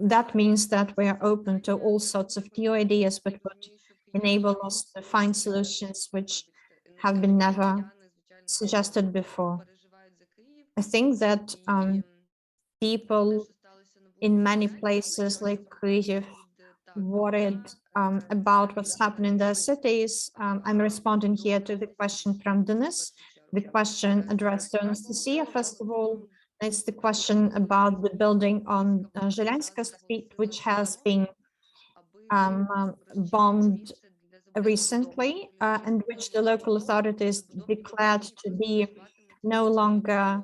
that means that we are open to all sorts of new ideas, but would enable us to find solutions which have been never suggested before. I think that people in many places like Kyiv worried about what's happening in their cities. I'm responding here to the question from Denis, the question addressed to Anastasia, first of all. It's the question about the building on Zhelenska Street, which has been bombed recently, and which the local authorities declared to be no longer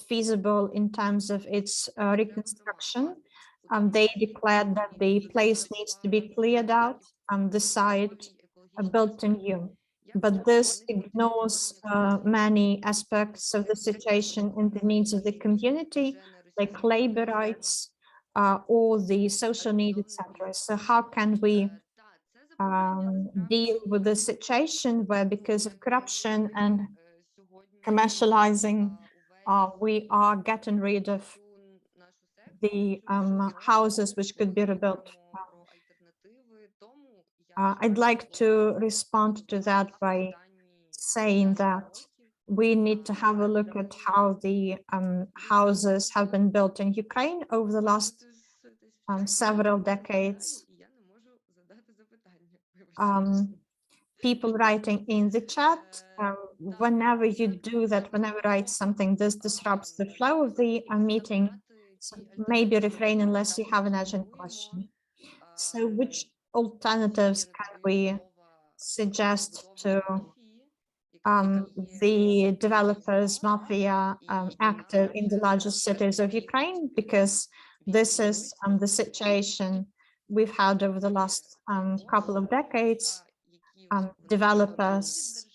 feasible in terms of its reconstruction. They declared that the place needs to be cleared out, the site built anew. But this ignores many aspects of the situation and the needs of the community, like labor rights or the social need, etc. So how can we deal with the situation where, because of corruption and commercializing, we are getting rid of the houses which could be rebuilt? I'd like to respond to that by saying that we need to have a look at how the houses have been built in Ukraine over the last several decades. People writing in the chat, whenever you do that, whenever you write something, this disrupts the flow of the meeting. So maybe refrain unless you have an urgent question. So which alternatives can we suggest to the developers, mafia active in the largest cities of Ukraine? Because this is the situation we've had over the last couple of decades. Developers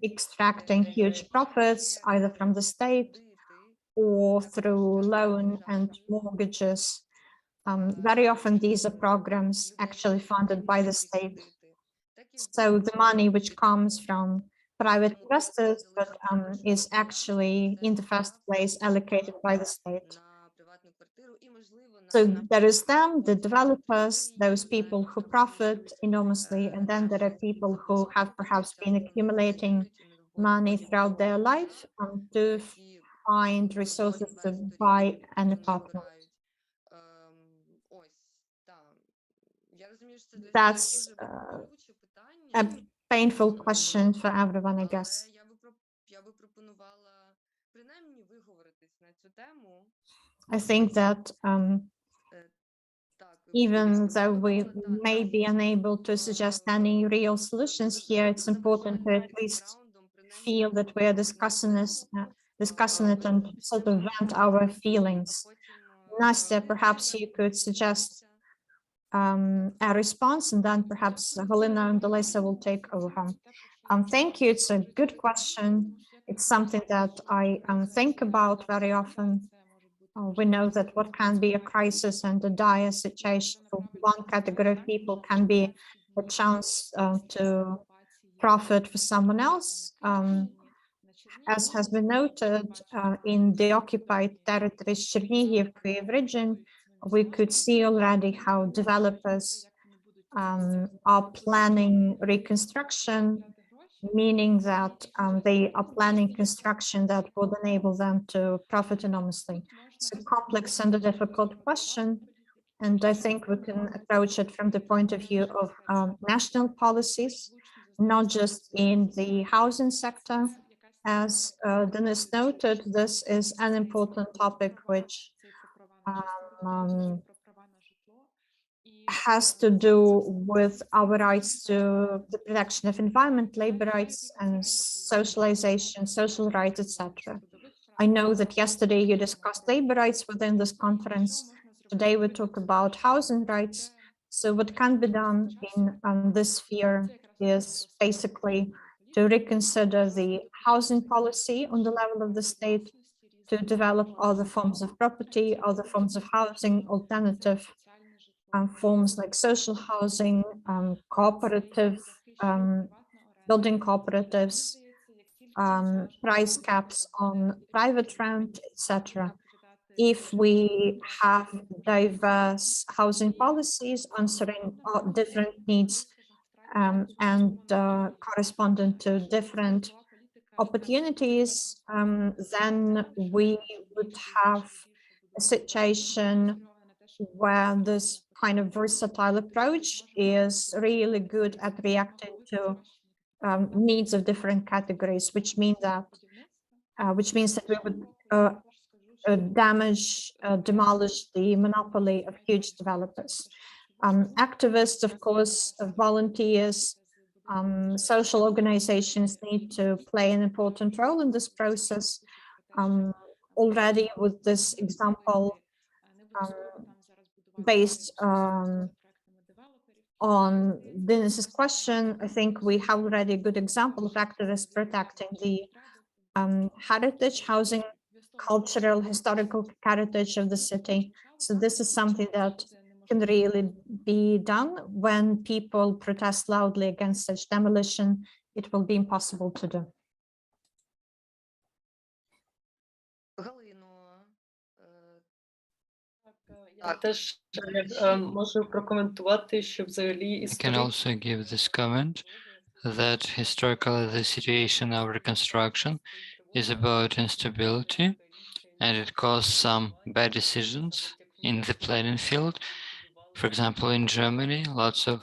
extracting huge profits either from the state or through loan and mortgages. Very often these are programs actually funded by the state. So the money which comes from private investors, but is actually in the first place allocated by the state. So there is them, the developers, those people who profit enormously, and then there are people who have perhaps been accumulating money throughout their life to find resources to buy an apartment. That's a painful question for everyone, I guess. I think that even though we may be unable to suggest any real solutions here, it's important to at least feel that we are discussing it and sort of vent our feelings. Nastya, perhaps you could suggest a response, and then perhaps Halyna and Olesya will take over. Thank you. It's a good question. It's something that I think about very often. We know that what can be a crisis and a dire situation for one category of people can be a chance to profit for someone else. As has been noted, in the occupied territories, Chernihiv, Kyiv region, we could see already how developers are planning reconstruction, meaning that they are planning construction that would enable them to profit enormously. It's a complex and a difficult question, and I think we can approach it from the point of view of national policies, not just in the housing sector. As Dennis noted, this is an important topic which has to do with our rights to the protection of environment, labor rights, and socialization, social rights, etc. I know that yesterday you discussed labor rights within this conference. Today we talk about housing rights. So what can be done in this sphere is basically to reconsider the housing policy on the level of the state, to develop other forms of property, other forms of housing, alternative forms like social housing, cooperative, building cooperatives, price caps on private rent, etc. If we have diverse housing policies answering different needs and corresponding to different opportunities, then we would have a situation where this kind of versatile approach is really good at reacting to needs of different categories, which means that we would demolish the monopoly of huge developers. Activists, of course, volunteers, social organizations need to play an important role in this process. Already with this example, based on Dennis's question, I think we have already a good example of activists protecting the heritage, housing, cultural, historical heritage of the city. So this is something that can really be done. When people protest loudly against such demolition, it will be impossible to do. Я теж можу прокоментувати, що взагалі I can also give this comment that historically the situation of reconstruction is about instability, and it caused some bad decisions in the planning field. For example, in Germany, lots of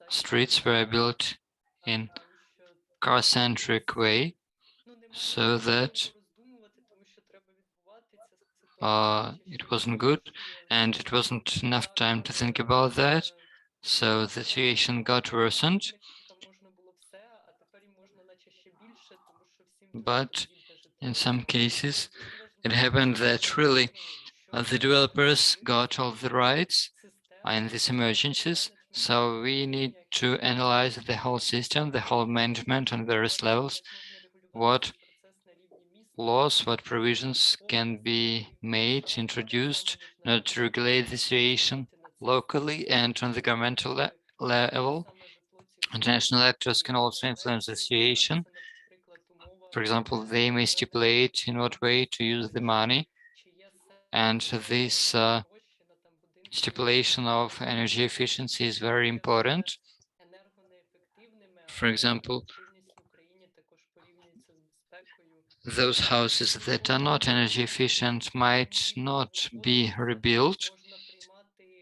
streets were built in car-centric way, so that it wasn't good, and it wasn't enough time to think about that. So the situation got worsened. But in some cases, it happened that really the developers got all the rights in these emergencies. So we need to analyze the whole system, the whole management on various levels, what laws, what provisions can be made, introduced in order to regulate the situation locally and on the governmental level. International actors can also influence the situation. For example, they may stipulate in what way to use the money, and this stipulation of energy efficiency is very important. For example, those houses that are not energy efficient might not be rebuilt,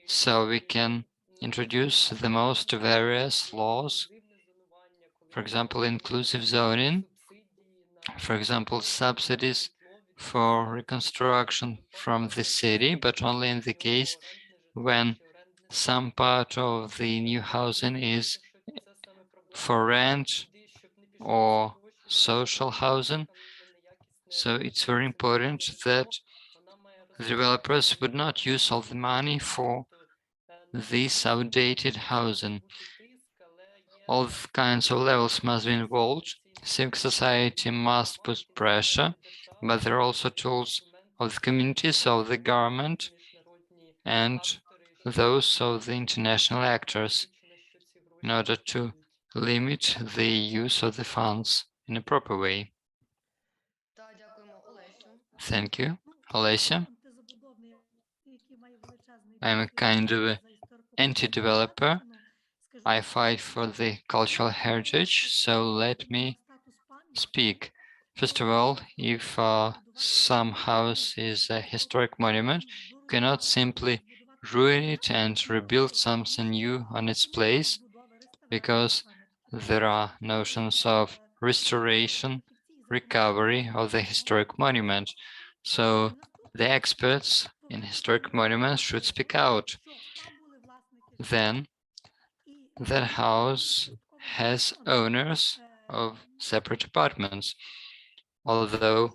so we can introduce the most various laws. For example, inclusive zoning, for example, subsidies for reconstruction from the city, but only in the case when some part of the new housing is for rent or social housing. So it's very important that the developers would not use all the money for this outdated housing. All kinds of levels must be involved. Civic society must put pressure, but there are also tools of the communities, of the government, and those of the international actors in order to limit the use of the funds in a proper way. Thank you, Olesya. I'm a kind of anti-developer. I fight for the cultural heritage, so let me speak. First of all, if some house is a historic monument, you cannot simply ruin it and rebuild something new on its place, because there are notions of restoration, recovery of the historic monument. So the experts in historic monuments should speak out. Then that house has owners of separate apartments. Although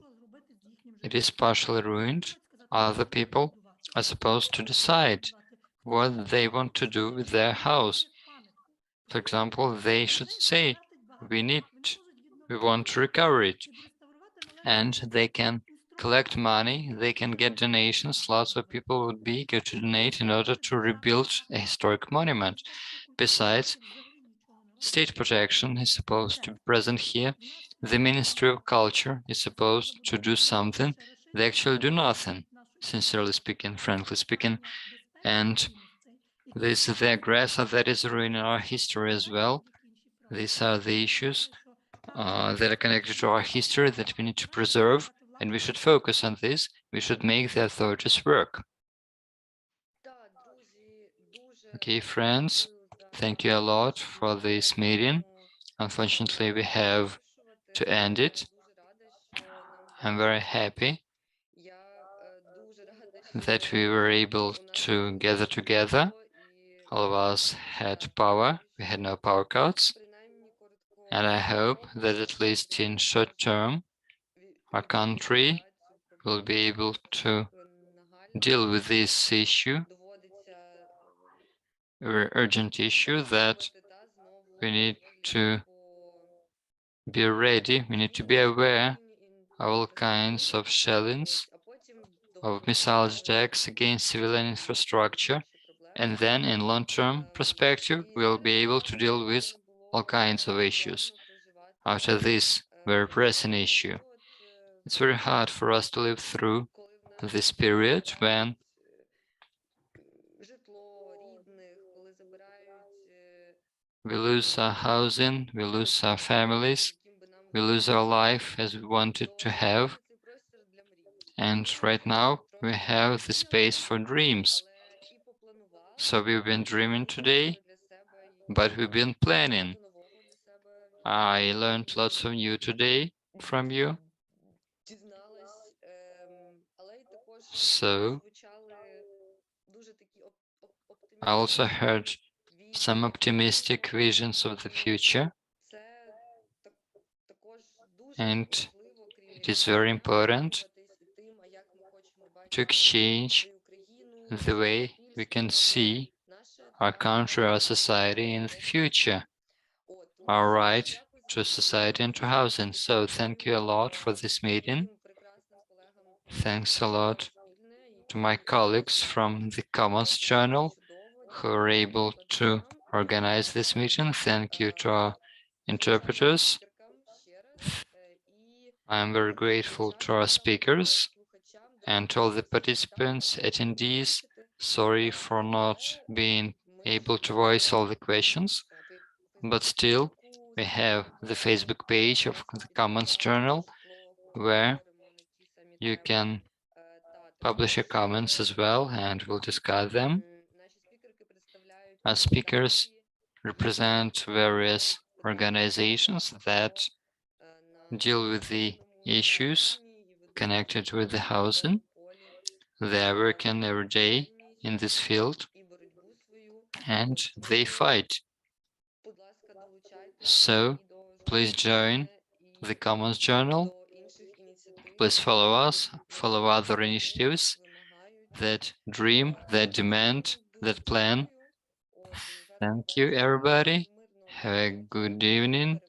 it is partially ruined, other people are supposed to decide what they want to do with their house. For example, they should say, we want to recover it. And they can collect money, they can get donations. Lots of people would be eager to donate in order to rebuild a historic monument. Besides, state protection is supposed to be present here. The Ministry of Culture is supposed to do something. They actually do nothing, sincerely speaking, frankly speaking. And this is the aggressor that is ruining our history as well. These are the issues that are connected to our history that we need to preserve, and we should focus on this. We should make the authorities work. Okay, friends, thank you a lot for this meeting. Unfortunately, we have to end it. I'm very happy that we were able to gather together. All of us had power. We had no power cuts. And I hope that at least in short term, our country will be able to deal with this issue, very urgent issue that we need to be ready, we need to be aware of all kinds of shellings, of missile attacks against civilian infrastructure, and then in long-term perspective, we'll be able to deal with all kinds of issues. After this very pressing issue, it's very hard for us to live through this period when we lose our housing, we lose our families, we lose our life as we wanted to have. And right now we have the space for dreams. So we've been dreaming today, but we've been planning. I learned lots of new today from you. So I also heard some optimistic visions of the future. And it is very important to exchange the way we can see our country, our society in the future, our right to society and to housing. So thank you a lot for this meeting. Thanks a lot to my colleagues from the Commons Journal who were able to organize this meeting. Thank you to our interpreters. I am very grateful to our speakers and to all the participants, attendees. Sorry for not being able to voice all the questions, but still we have the Facebook page of the Commons Journal where you can publish your comments as well, and we'll discuss them. Our speakers represent various organizations that deal with the issues connected with the housing. They are working every day in this field and they fight. So please join the Commons Journal. Please follow us, follow other initiatives that dream, that demand, that plan. Thank you, everybody. Have a good evening.